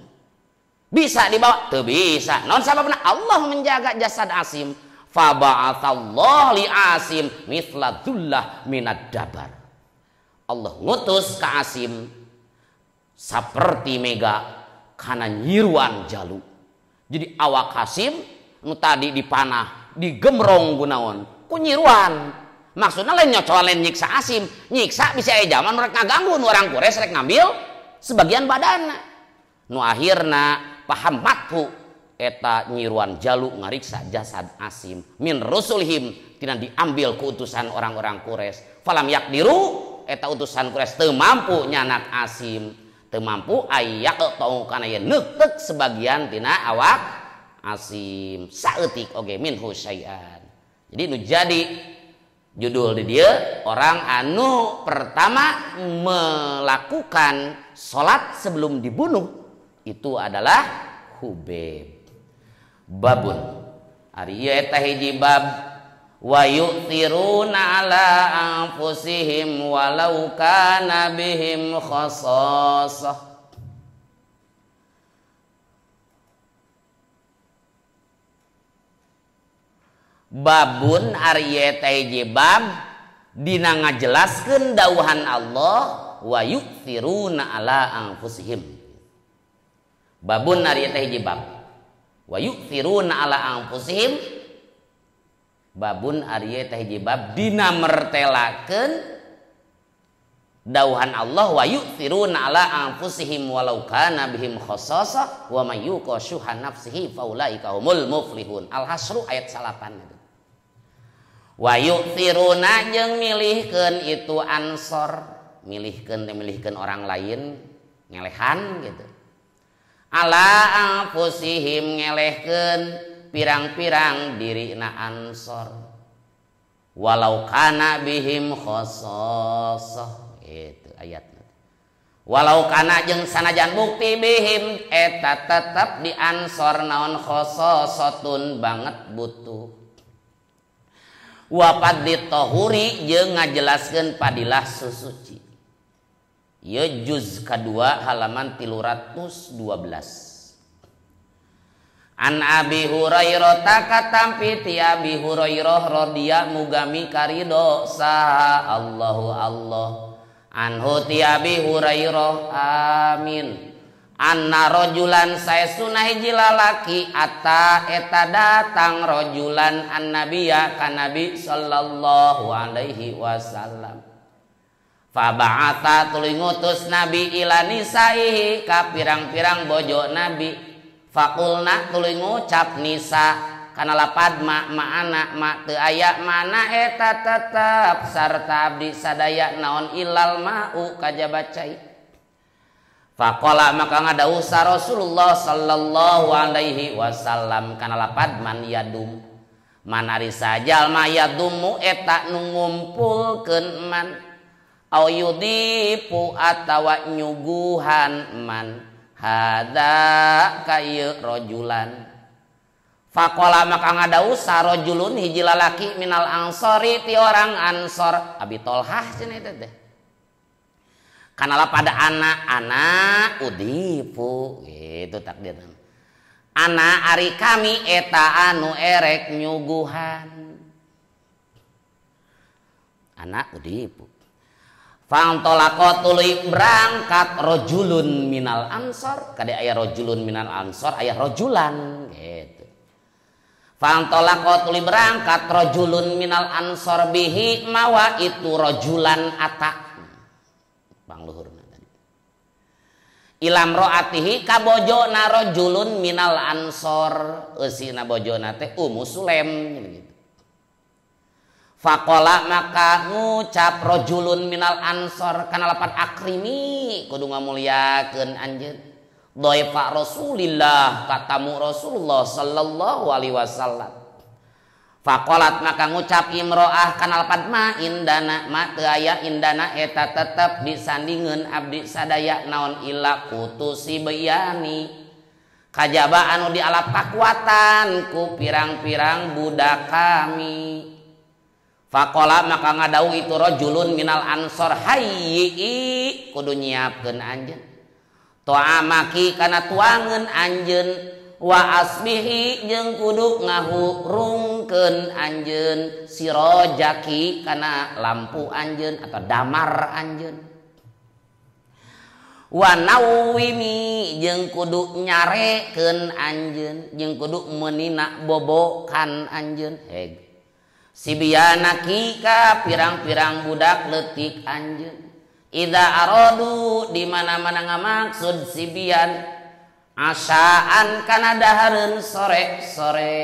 bisa dibawa teu bisa naon sababna Allah menjaga jasad Asim. Fa ba'atsallahu li Asim mithla dzullah minad dabar. Allah ngutus ka Asim saperti mega kana nyiruan jalu. Jadi awak Asim nu tadi dipanah, digemrong gunaon ku nyiruan. Maksudna lain nyocoan lain nyiksa Asim, nyiksa bisa aya zaman rek ngaganggu nu orang Quraisy rek ngambil sebagian badanna. Nu akhirna paham mathu eta nyiruan jalu ngariksa jasad Asim min rusulhim tina diambil keutusan orang-orang Quraisy falam yakdiru eta utusan Quraisy teu mampu nyanak Asim teu mampu ayak tau kana ye neuteuk sebagian tina awak Asim saeutik oge min husaian. Jadi nu jadi judul di dieu orang anu pertama melakukan salat sebelum dibunuh itu adalah Hubeb. Babun ari ieu eta hiji bab wa yu'thiruna ala anfusihim walau kana bihim khassasah. Babun ari ieu eta hiji bab dina ngajelaskeun dawuhan Allah wa yu'thiruna ala anfusihim. Babun ari eta hiji bab wa yu'thiruna ala anfusihim babun ari teh hiji bab dina mertelakeun dauhan Allah wa yu'thiruna ala anfusihim walau kana bihim khassasah wa may yuqashuha nafsihi faulaika humul muflihun. Al-Hasyr ayat 8. Wa yu'thiruna jeung milihkeun itu ansor milihkeun orang lain ngelehan gitu ala anfusihim ngelehkeun pirang-pirang dirina ansor walau kana bihim khassasah itu ayatna walau kana jeung sanajan bukti bihim eta tetep di ansor naon khassasatun banget butuh wa paditohuri jeung ngajelaskeun padilah susuci. Ieu juz kedua halaman 312. An Abi Hurairah katampi ti Abi Hurairah radhiyallahu mugami karido saha Allahu Allah anhu ti Abi Hurairah amin anna rajulan saesuna hiji lalaki ata eta datang rajulan annabiya ka Nabi sallallahu alaihi wasallam. Fa ba'atha tuluy ngutus Nabi ila nisaihi ka pirang-pirang bojo Nabi. Faqulna tuluy ngucap nisa kana lapad ma'ana ma teu aya mana eta tetep sarta abdi sadaya naon ilal ma'u kajaba cai. Faqala maka ngadawuh sa Rasulullah sallallahu alaihi wasallam kana lapad man yadum man ari sajal ma yadumu eta nu ngumpulkeun man au yudipu atawa nyuguhan man hada kayu rojulan. Faqala maka ngadawuh sarojulun hiji lalaki minal ansori ti orang ansor Abi Tolhah cenah eta teh kana pada anak udipu gitu takdirna anak ari kami eta anu erek nyuguhan anak udipu. Fantolako tuluy berangkat rojulun minal ansor kade aya rojulun minal ansor aya rojulan gitu. Fantolako tuluy berangkat rojulun minal ansor bihi mawa itu rojulan ata pangluhurna tadi ilam roatihi kabojona rojulun minal ansor eusina bojona teh Ummu Sulaim gitu. Faqala maka ngucap rojulun minal ansor kana lapan akrimi kudu ngamulyakeun anjeun dhaifa Rasulillah katamu Rasulullah sallallahu alaihi wasallam Faqalat maka ngucap imro'ah kana lafad ma indana ma teu aya indana eta tetep disandingeun abdi sadaya naon illa kutusi bayani kajaba anu dialap pakuatan ku pirang-pirang budak kami. Faqala maka ngadau itu rajulun minal ansor hayyi kudu nyiapkeun anjeun to'amaki kana tuangeun anjeun wa asbihi jeung kudu ngahurungkeun anjeun sirojaki kana lampu anjeun atau damar anjeun wa nawimi jeung kudu nyarekeun anjeun jeung kudu meunina bobokan anjeun heg sibyanaki ka pirang-pirang budak leutik anjeun idza aradu di mana-mana ngamaksud sibyan asaan kana dahareun sore-sore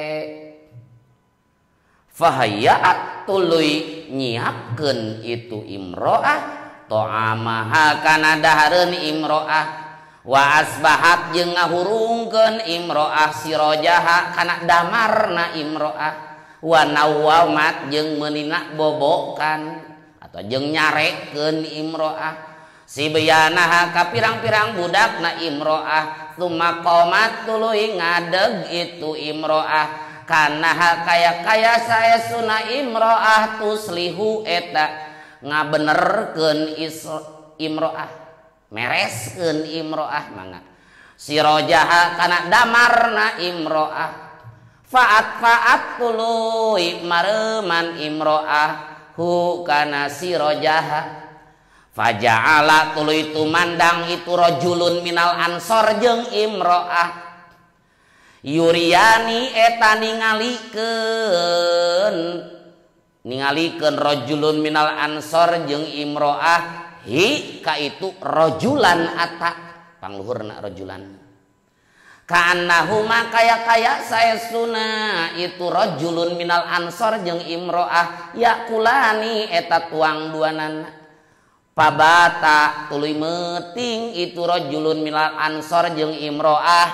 fahayat tuluy nyiapkeun itu imro'ah to'amaha kana dahareun imro'ah wa asbahat jeung ngahurungkeun imro'ah sirojaha kana damarna imro'ah wa nawwamat jeung meunina bobokan atau jeung nyarekeun imro'ah sibyanaha ka pirang-pirang budakna imro'ah tsumma qomat tuluy ngadeg itu imro'ah kana kaya saesuna imro'ah tuslihu eta ngabenerkeun imro'ah mereskeun imro'ah mangga sirojaha kana damarna imro'ah faat tuluy mareman imro'ah hu kana sirojaha faja'ala tuluy tumandang itu rajulun minal ansor jeung imro'ah yuriyani eta ningalikeun rajulun minal ansor jeung imro'ah hi ka itu rajulan ata pangluhurna rajulan kaannahuma kaya saestuna itu rajulun minal ansor jeung imro'ah yakulani eta tuang duanana pabata tuluy meuting itu rajulun minal ansor jeung imro'ah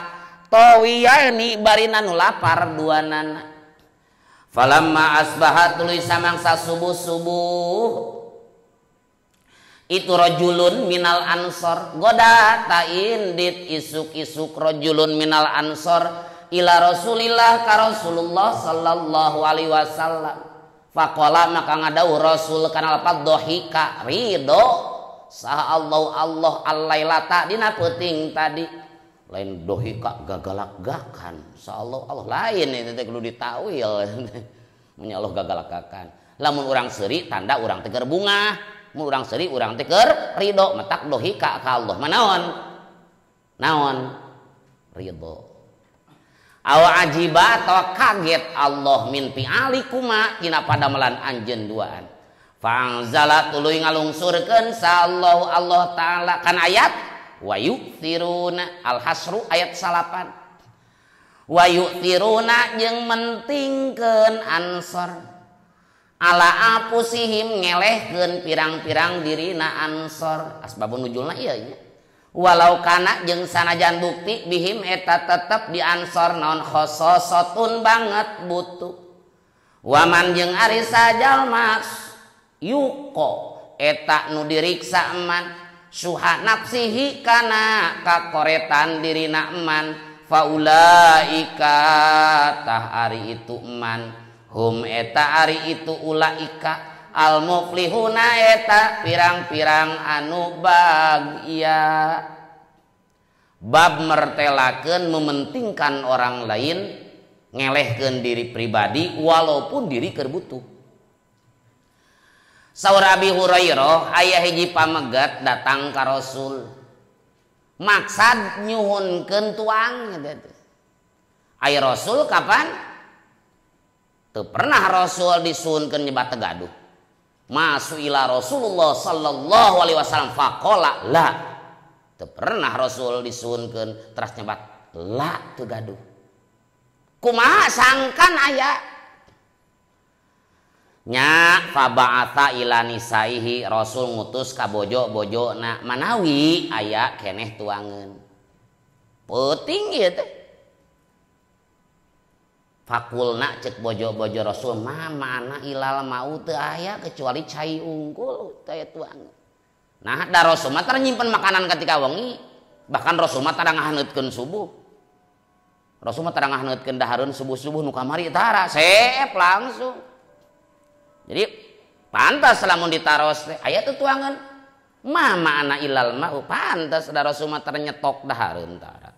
tawiyani barina nu lapar duanana falamma asbahat tuluy samangsa subuh-subuh itu rajulun minal ansor goda taindit isuk-isuk rajulun minal ansor ila Rasulillah ka Rasulullah sallallahu alaihi wasallam faqala maka ngadau Rasul kana lafaz dhahika ridho saha Allah al-lailata dina peuting tadi lain dhahika gagalak-gakan saha Allah lain itu teh kudu ditawil mun Allah gagalak-gakan lamun urang seuri tanda urang teh keur bungah mun urang seuri urang teh keur ridho matak dhahika ka Allah naon ridho aw ajiba atau kaget Allah min fi'alikuma tina padamelan anjeun duaan fa'anzala tuluy ngalungsurkeun sa Allah taala kan ayat wa yu'thiruna al-hasru ayat 8 wa yu'thiruna jeung mentingkeun ansor ala apusihim ngelehkeun pirang-pirang dirina ansor asbabun nuzulna ieu nya walau kana jeung sanajan bukti bihim eta tetep di ansor naon khossosotun banget butuh waman jeung ari sajalma yuko eta nu diriksa eman suha nafsihi kana kakoretan dirina eman faulaika tah ari itu eman hum eta ari itu ulaika al muflihuna eta pirang-pirang anu bagya bab mertelakeun mementingkan orang lain ngelehkeun diri pribadi walaupun diri keur butuh. Saur Abi Hurairah aya hiji pamegat datang ka Rasul maksad nyuhunkeun tuang gitu. Aya Rasul kapan teu pernah Rasul disuhunkeun nyebat tegaduh masuk ila Rasulullah sallallahu alaihi wasallam faqala la teu pernah Rasul disuhunkeun teras nyebat la teu gaduh kumaha sangkan aya nya faba'atha ila nisaihi Rasul ngutus ka bojo-bojona manawi aya keneh tuangeun peuting ieu teh fakulna cek bojo-bojo Rasul mana ilal mau teu aya kecuali cai unggul teh tuang. Nah da Rasul mah nyimpen makanan ketika wengi, bahkan Rasul mah tara ngahaneutkeun subuh. Rasul mah tara ngahaneutkeun dahareun subuh-subuh nu kamari tara seep langsung. Jadi pantas lamun ditaros teh aya teu tuangan mama ana ilal mau pantas da Rasul mah tara nyetok dahareun tara.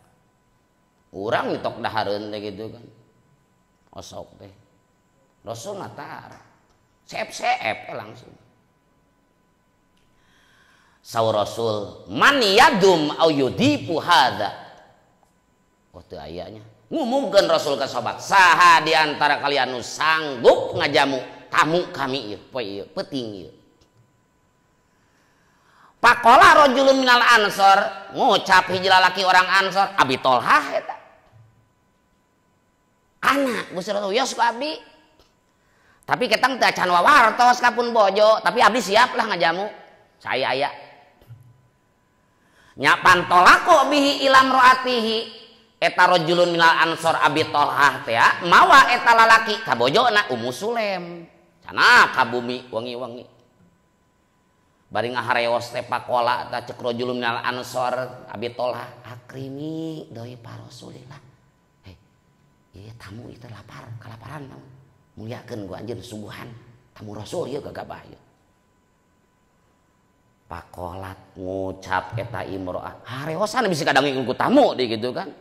Urang nyetok dahareun teh gitu kan. Osok teh Rasul matar seep langsung saur Rasul man yadum au yudipu hadza waktu ayanya ngumumkeun Rasul ka sahabat saha di antara kalian nu sanggup ngajamu tamu kami ieu poe ieu peuting ieu Pakola rajulun minal ansor ngucap hiji lalaki orang ansor Abi Tolhah eta anak Gusti Rasul yos ku abdi tapi ketang teh can wawartos kapun bojo tapi abdi siap lah ngajamu saya aya nya pantolako bihi ilam roatihi eta rajulun minal ansor Abi Tolhah teh mawa eta lalaki ka bojona Ummu Sulaim cenah ka bumi wengi-wengi bari ngahareos teh pakola ta cek rajulun minal ansor Abi Tolhah akrimi doi pa Rasulillah. Iya tamu itu lapar, kelaparan tamu. Muliakeun gua anjeun subuhan. Tamu Rasul ieu gagabah ieu. Pakolat ngucap eta imro'ah. Hareosan bisi kadangikeun ku tamu di gitu kan.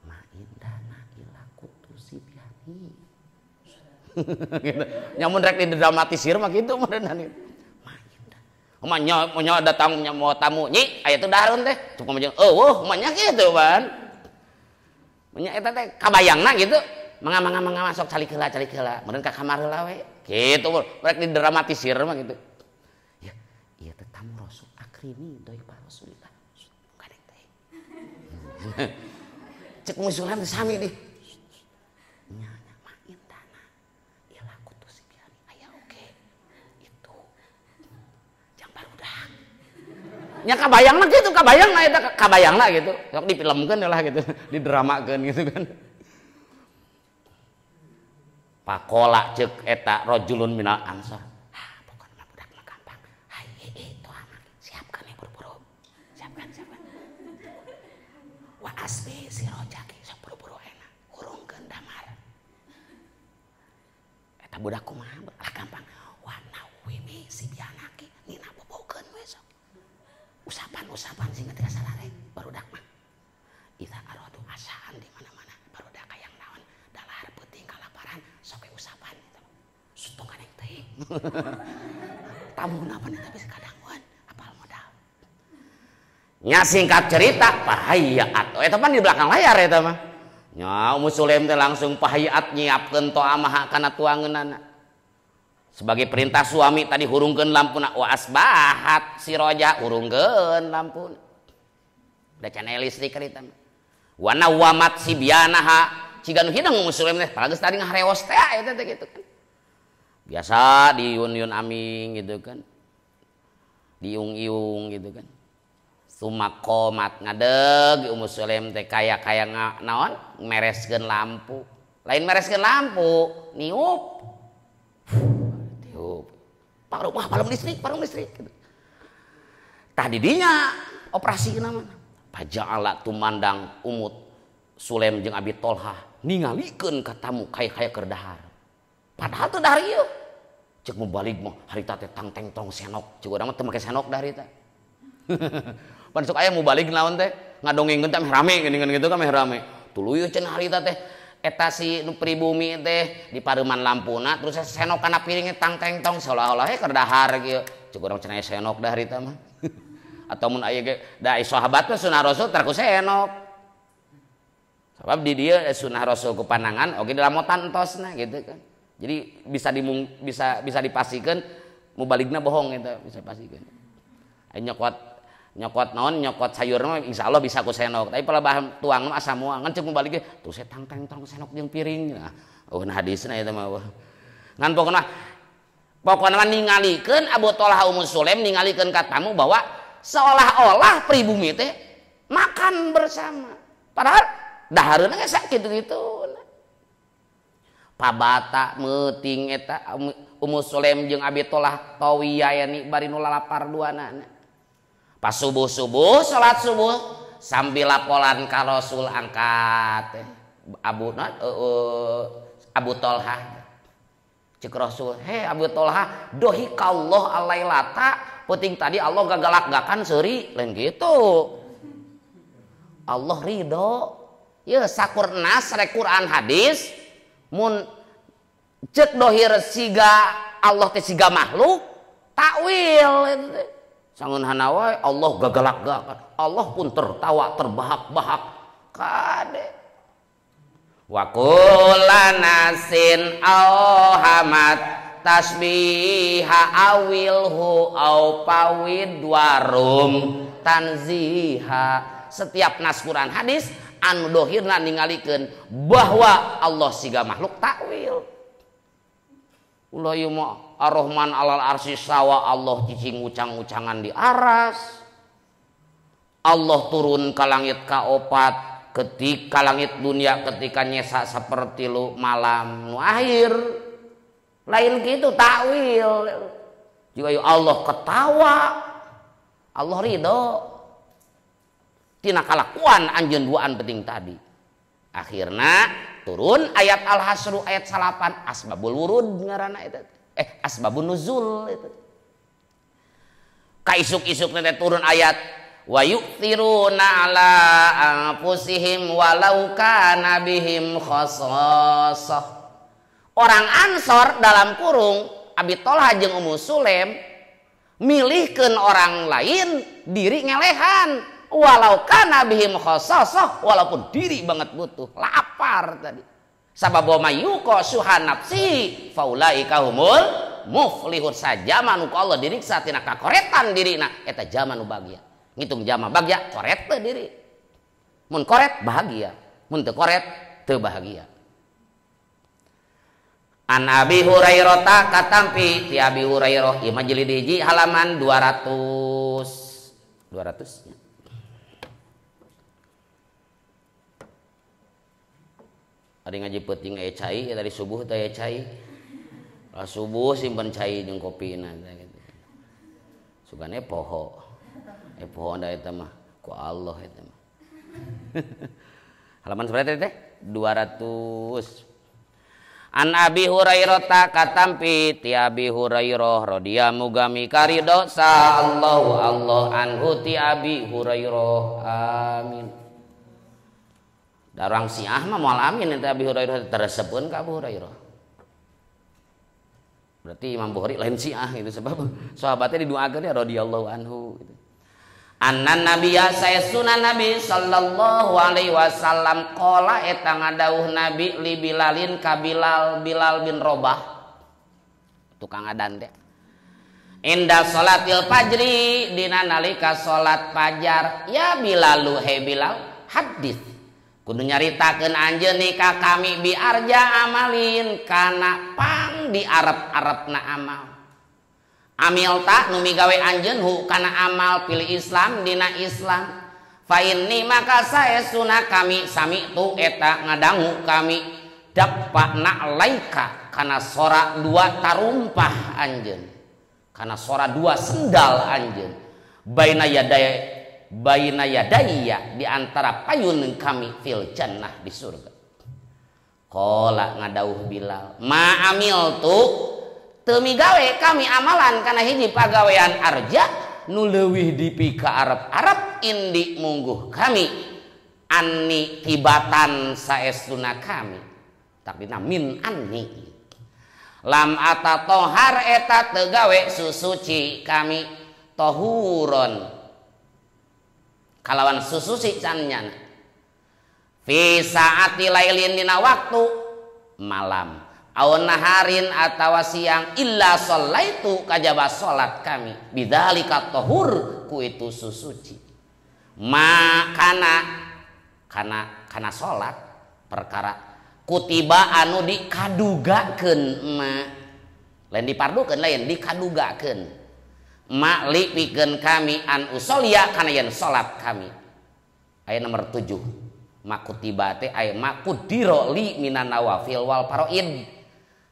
Ma indana ila kutusi biani. Gitu. Nyamun rek didramatisir mah kitu modenan itu. Ma indah. Nya datang mau tamu nyi aya teu dahareun teh. Cukup jeung eueuh mah nya kitu ban. Nya eta teh kabayangna gitu mangga masuk calik heula meureun ka kamar heula we kitu rek didramatisir mah gitu ya ieu teh tamu Rasul akrimi doi pa Rasulillah kadek teh cek musulan teh sami di nya mah indana ila kutusi biani aya oge itu jang barudak nya kabayangna gitu kabayangna gitu sok difilmkeun lah gitu didramakeun gitu kan pakola ceuk eta rajulun minal ansor pokona budak mah gampang hai itu anak siapkan ya buru-buru siapkan wa asbi si rojaki sok buru-buru enak hurungkeun damar eta budak kumaha lah gampang wa nawimi si bianaki nina bobokeun we sok usapan sing teu sarareng barudak mah ida aradu asaan di mana-mana barudak hayang naon dalar peuting kalaparan sok usapan eta sutung kaneng teh tamu napa nih tapi kadangeuan apal modal nya singkat cerita pahayaat eta pan di belakang layar eta mah nya Ummu Sulaim teh langsung pahayaat nyiapkeun toa maha kana tuangeunana sebagai perintah suami tadi hurungkeun lampuna wa asbahat si roja hurungkeun lampuna da can listrik karita wa nawamat si bianaha ciga nu hidang Ummu Sulaim teh palageus tadi ngahareos teh eta teh gitu kan biasa diun-yun aming gitu kan diung-iung gitu kan sumakomat ngadeg Ummu Sulaim teh kaya naon mereskeun lampu lain mereskeun lampu niup Pak rumah palung listrik gitu. Tah didinya operasi nama paja'ala tumandang Ummu Sulaim jeung Abi Tolhah ningalikeun ka tamu kaya keur dahar padahal teu dahar ieu ceuk mubalik mah harita teh tang teng tong senok ceuk urang mah teu make senok dahar eta pan sok aya mubalik naon teh ngadongengkeun teh rame geuningan gitu kan meh rame tuluy cenah harita teh eta si nu pribumi teh di pareuman lampuna terus senok kana piringnya tang teng tong seolah-olah keur dahar kieu ceuk urang cenah senok dahar eta mah atau mun aya ge da sahabat mah sunah Rasul tar ku senok sabab di dieu sunah Rasul ku pandangan oge dilamotan entosna gitu kan jadi bisa dipasikeun mubaligna bohong eta bisa pasikeun aya nyokot naon nyokot sayur mah insyaallah bisa ku senok tapi pala bahan tuang mah asa moal ngan ceuk mubalik ge tuh saya tang tong senok jeung piring nah hadisna eta mah ngan pokona mah ningalikeun Abu Tolhah Ummu Sulaim ningalikeun ka tamu bahwa seolah-olah pribumi teh makan bersama padahal dahareuna ge sakitu-kitu pabata meuting eta Ummu Sulaim jeung Abi Tolhah Tawiyah yani bari nu lalapar duanana. Pas subuh-subuh salat subuh sambil laporan ka Rasul angkat Abu Tolhah cek Rasul, "He Abu Tolhah, dohikallah alailata, penting tadi Allah gagalak-gakan seuri." Lain gitu. Allah ridho. Ya sakurna sare Quran hadis mun cek dohir siga Allah teh siga makhluk takwil sangun hanawa Allah gagalak-gakan. Allah pun tertawa terbahak-bahak kade. Wa kullanasin auhamat tasbiha awilhu au pawid warum tanziha. Setiap nas Quran hadis anu dohirna ningalikeun bahwa Allah siga makhluk takwil. Ulah ieu mah Ar-Rahman alal arsy sawa, Allah cicing ucang-ucangan di aras. Allah turun ka langit kaopat ketika langit dunia ketika nyesa seperti lu malam nu akhir. Lain gitu takwil. Juga Allah ketawa. Allah ridho. Tina kalakuan anjeun duaan penting tadi. Akhirna turun ayat Al-Hasr ayat 8 asbabul wurud ngaranna eta. Asbabun nuzul itu. Ka isuk-isuk teh turun ayat wa yu'thiruna ala anfusihim walau kana bihim khassasah. Orang Ansor dalam kurung Abi Tolhah jeung Ummu Sulaim milihkeun orang lain diri ngelehan. Walau kana bihim khassasah, walaupun diri banget butuh, lapar tadi. Sabab wa mayyuqa syuha nafsi faulaika humul muflihun. Sajaman ku Allah diriksa tina kakoretan dirina eta zaman nu bahagia. Ngitung jama bahagia koret teh diri. Mun koret bahagia, mun teu koret teu bahagia. An Abi Hurairah katampi ti Abi Hurairah ieu mah jilid hiji halaman 200 nya. Ada ngaji penting aya cai dari subuh teh aya cai. Lah subuh simpen cai jeung kopina gitu. Sugane poho. Poho da eta mah ku Allah eta mah. Halaman seberapa teh? 200. An Abi Hurairah katampi ti Abi Hurairah radhiyallahu mugami karido sa Allah anhu ti Abi Hurairah. Amin. Darang Syiah mah moal amin eta Abi Hurairah teresepeun ka Abu Hurairah. Berarti Imam Bukhari lain Syiah itu sebab sahabatnya didoakeun ya radhiyallahu anhu gitu. Annan nabiyya sayyiduna nabi sallallahu alaihi wasallam qala eta ngadawuh nabi li Bilalin ka Bilal bin Rabah tukang adan teh. Inda salatil fajri dina nalika salat fajar ya Bilalu he Bilal hadis kudu nyaritakeun anjeun ka kami bi arja amalin kana pang di arep-arepna amal. Amil tak nu migawe anjeun hu kana amal pilih Islam dina Islam. Fa inni maka saestuna kami sami tu eta ngadangu kami dapana laika kana sora dua tarumpah anjeun. Kana sora dua sendal anjeun. Baina yadaya di antara payun kami fil jannah di surga. Qala ngadauh Bilal, ma amil tu teu migawe kami amalan kana hiji pagawean arja nu leuwih dipi ka arep-arep indi mungguh kami anni tibatan saestuna kami takdina min anni lam ata tohar eta teu gawe susuci kami tohuron kalawan susuci cannyana fi saati lailin dina waktu malam aw naharin atawa siang illa shallaitu kajaba salat kami bidzalika tahur ku itu susuci makana kana salat perkara kutiba anu dikadugakeun ma lain dipardukeun lain dikadugakeun ma li pikeun kami an usolia kana yen salat kami ayat nomor 7 Makutiba teh aya makudiro li minan nawafil wal faraid.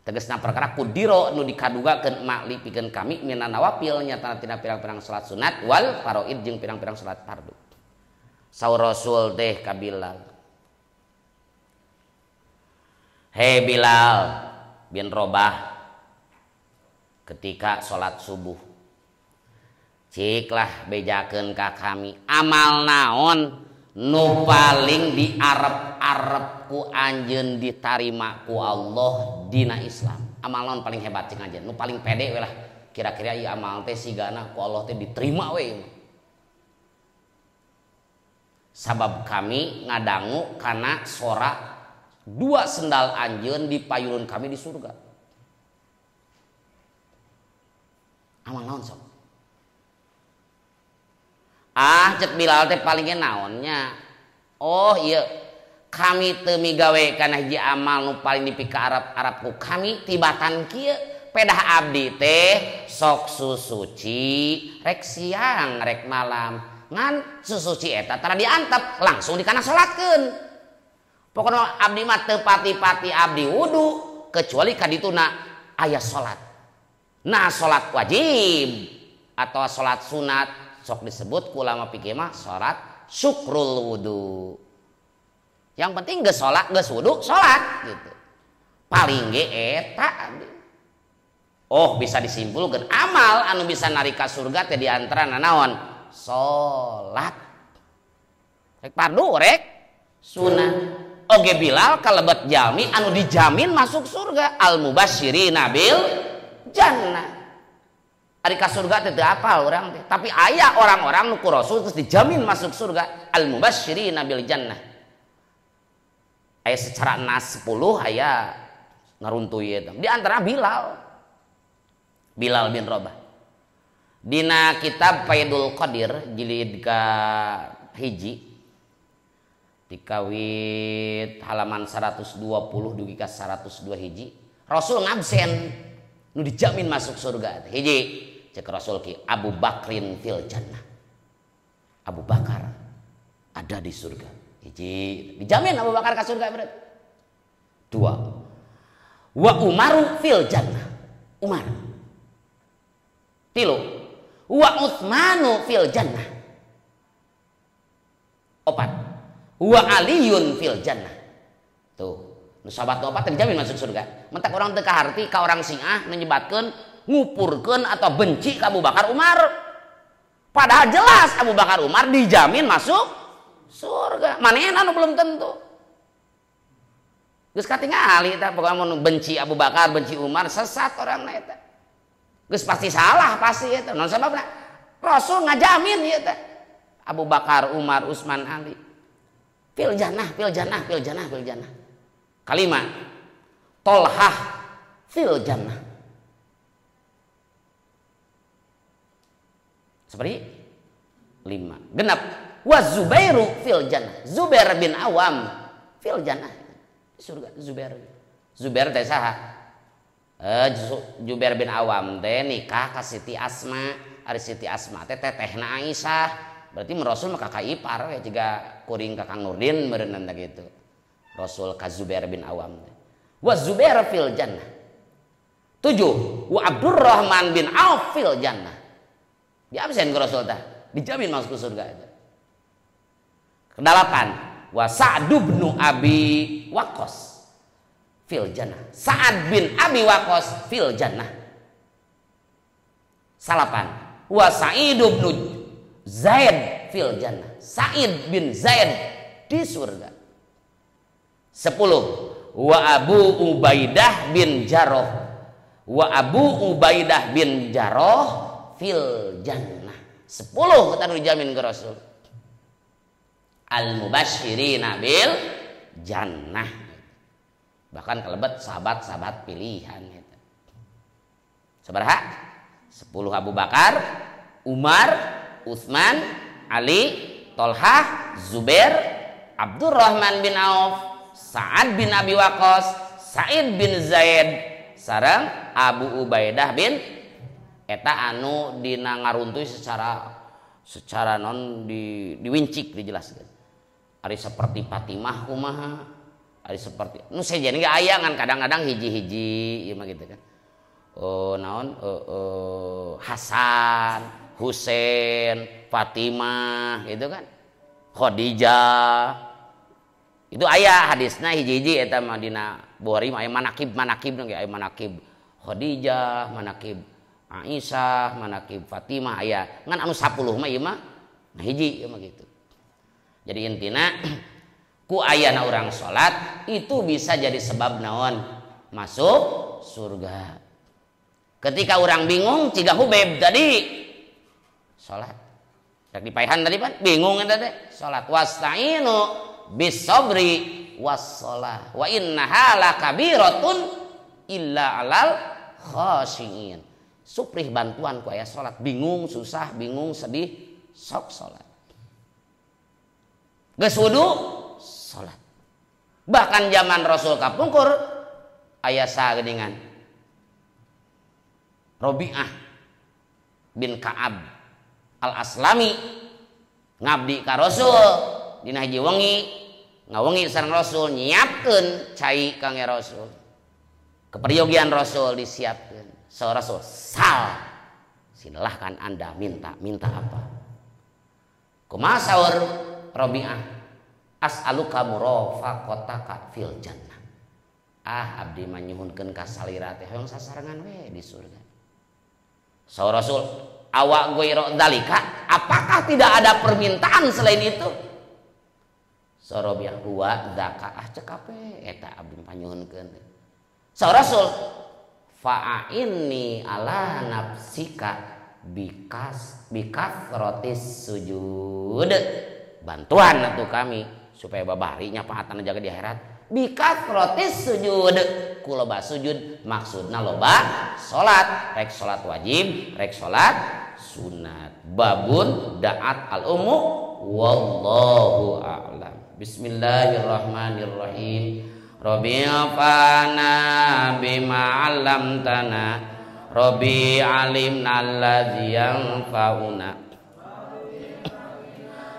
Tegasna perkara kudiro nu dikadugakeun mak li pikeun kami minan nawafil nyata tina pirang-pirang salat sunat wal faraid jeung pirang-pirang salat fardu. Saur Rasul teh ka Bilal. Hei Bilal bin Robah, ketika sholat subuh ciklah bejakeun ka kami amal naon nu paling diarep-arep ku anjeun ditarima ku Allah dina Islam. Amal naon paling hebat cing anjeun, nu paling pede we lah kira-kira ieu amal teh sigana ku Allah teh diterima we. Sabab kami ngadangu kana sorak 2 sendal anjeun dipayulun kami di surga. Amal naon sok? Cek Bilal teh palingnya naonnya. Oh iya, kami teu migawe kana hiji amal nu paling dipika Arab ku kami tibatan kieu pedah abdi teh sok susuci rek siang rek malam ngan susuci eta tara diantep langsung dikana salatkeun. Pokoknya abdi mah teu pati-pati abdi wudu kecuali kadituna aya salat. Nah salat wajib atau salat sunat sok disebut ku ulama fikih mah salat syukrul wudu. Yang penting geus salat geus wudu salat gitu. Paling ge eta abdi. Oh bisa disimpulkeun amal anu bisa narika surga teh di antarana naon? Salat. Rek fardu rek sunat. Oge Bilal kalebet jalmi anu dijamin masuk surga al mubasyirina bil jannah. Ari ka surga teh teu apal urang teh, tapi aya orang-orang nu ku Rasul terus dijamin masuk surga al mubasyirina bil jannah. Aya secara nas 10 aya ngaruntuy eta. Di antara Bilal bin Rabah. Dina kitab Faidul Qadir jilid ka hiji dikawit halaman 120 dugi ka 102 hiji Rasul ngabsen nu dijamin masuk surga hiji cek Rasul ki Abu Bakrin fil jannah. Abu Bakar ada di surga hiji dijamin Abu Bakar ka surga berarti. 2 wa Umaru fil jannah Umar. 3 wa Utsmanu fil jannah. 4 wa aliyun fil jannah. Tuh, nu sahabat nu 4 dijamin masuk surga. Mentak orang teu kaharti ka orang Singah menyebatkeun ngupurkeun atau benci ka Abu Bakar Umar. Padahal jelas Abu Bakar Umar dijamin masuk surga. Manehna nu belum tentu. Geus katingali eta pokona mun benci Abu Bakar, benci Umar sesat orangna eta. Geus pasti salah pasti eta. Naon sababna? Rasul ngajamin ieu teh. Abu Bakar, Umar, Utsman, Ali fil jannah. Kalimat Tolhah fil jannah. Seperti 5. Genap wa Zubairu fil jannah. Zubair bin Awam fil jannah. Surga Zubair teh saha? Zubair bin Awam teh nikah ka Siti Asma. Ari Siti Asma teh tetehna Aisyah. Berarti Rasul mah kakak ipar ya juga kuring kakang Nurdin meureunna gitu. Rasul ka Zubair bin Awam. Wa Zubair fil jannah. 7 wa Abdurrahman bin Auf fil jannah. Di absen ku Rasul tah dijamin masuk ke surga itu. 8 wa Sa'd bin Abi Waqqas fil jannah. Sa'ad bin Abi Waqqas fil jannah. 8 wa Sa'id bin Zaid fil jannah. Sa'id bin Zaid di surga. 10 wa Abu Ubaidah bin Jarrah. Wa Abu Ubaidah bin Jarrah fil jannah. 10 kata dijamin ke Rasul. Al mubasyirina bil jannah. Bahkan kelebet sahabat-sahabat pilihan itu. Sabaraha? 10 Abu Bakar, Umar, Utsman, Ali, Tolhah, Zubair, Abdurrahman bin Auf, Sa'ad bin Abi Waqqas, Sa'id bin Zaid, sareng Abu Ubaidah bin eta anu dina ngaruntuy secara non diwincik dijelaskeun. Ari seperti Fatimah kumaha, ari seperti nu sejen ge aya ngan kadang-kadang hiji-hiji ieu mah gitu kan. Naon Hasan, Husein, Fatimah gitu kan. Khadijah. Itu aya hadisna hiji-hiji eta mah dina Bukhari aya manaqib ge aya manaqib Khadijah, manaqib Aisyah, manaqib Fatimah aya. Ngan anu 10 mah ieu mah nah hiji ieu mah gitu. Jadi intina ku ayana orang sholat itu bisa jadi sebab naon masuk surga. Ketika orang bingung ciga Hubeb tadi sholat. Rek dipaihan tadi pan bingung eta teh sholat. Wasta'inu bis sabri was shalah wa innaha lakabiratun illa alal khashiin. Suprih bantuan ku aya sholat, bingung, susah, bingung, sedih, sok sholat. Geus wudu salat. Bahkan zaman Rasul kapungkur aya sageuningan Rabi'ah bin Ka'ab Al-Aslami ngabdi ka Rasul dina hiji wengi ngawengi sareng Rasul nyiapkeun cai kangge Rasul. Keperyogian Rasul disiapkeun. Saur Rasul, "Sal. Silahkan Anda minta apa?" Kumaha saur Rabi'ah, as'aluka murafaqataka fil jannah. Abdi mah nyuhunkeun ka salira teh hoyong sasarengan we di surga. Saur Rasul, awak ghairu dzalika, apakah tidak ada permintaan selain itu? Saur Rabi'ah, huwa dzaka cekape eta abdi mah nyuhunkeun. Saur Rasul, fa'inni ala nafsika bikasrotis sujud. Bantuan atuh kami supaya babari nyapaatan jaga di akhirat bikasrotis sujud ku loba sujud maksudna loba salat rek salat wajib rek salat sunat babun da'at al ummu wallahu a'lam. Bismillahirrahmanirrahim. Rabbi afana bima 'allamtana Rabbi alimna allazi yanfa'una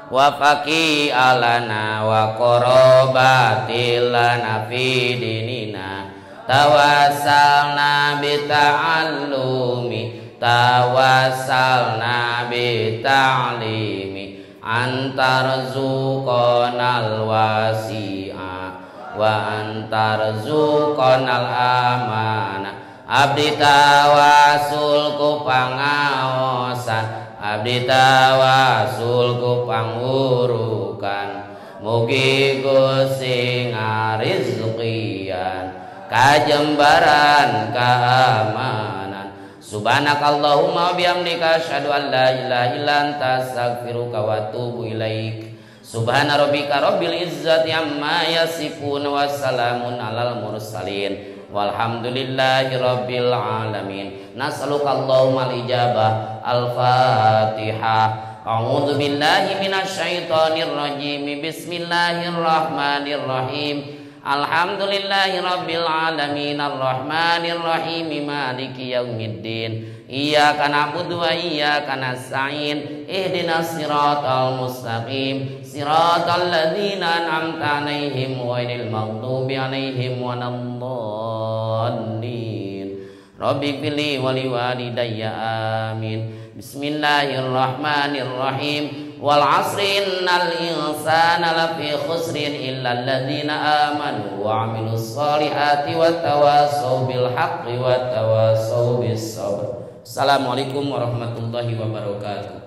wa faqi alana wa qarabatil lana fi dinina tawassalna bi ta'limi antarzuqanal wasi'a wa antarzuqanal amana abdi tawasul ku pangaosan abdi tawasul ku pangurukan mugi Gusti ngarizqian kajembaran keamanan. Subhanakallahumma bihamdika asyhadu an la ilaha illa anta astaghfiruka wa atubu ilaik. Subhana rabbika rabbil izzati amma yasifun wa salamun alal mursalin walhamdulillahi rabbil alamin. Nas'aluka Allahumma al-ijabah. Al-Fatihah. A'udzu billahi minasyaitonir rajim. Bismillahirrahmanirrahim. Alhamdulillahi rabbil alamin arrahmanir rahim maliki yaumiddin. Iyyaka na'budu wa iyyaka nasta'in. Ihdinas siratal mustaqim. Siratal ladzina an'amta 'alaihim ghairil maghdubi 'alaihim waladdallin. Rabbi fili wali walidayya amin. Bismillahirrahmanirrahim. Wal 'asri innal insana lafi khusrin illa alladzina amanu wa 'amilus solihati wattawassaw bil haqqi wattawassaw bis sabr. Assalamualaikum warahmatullahi wabarakatuh.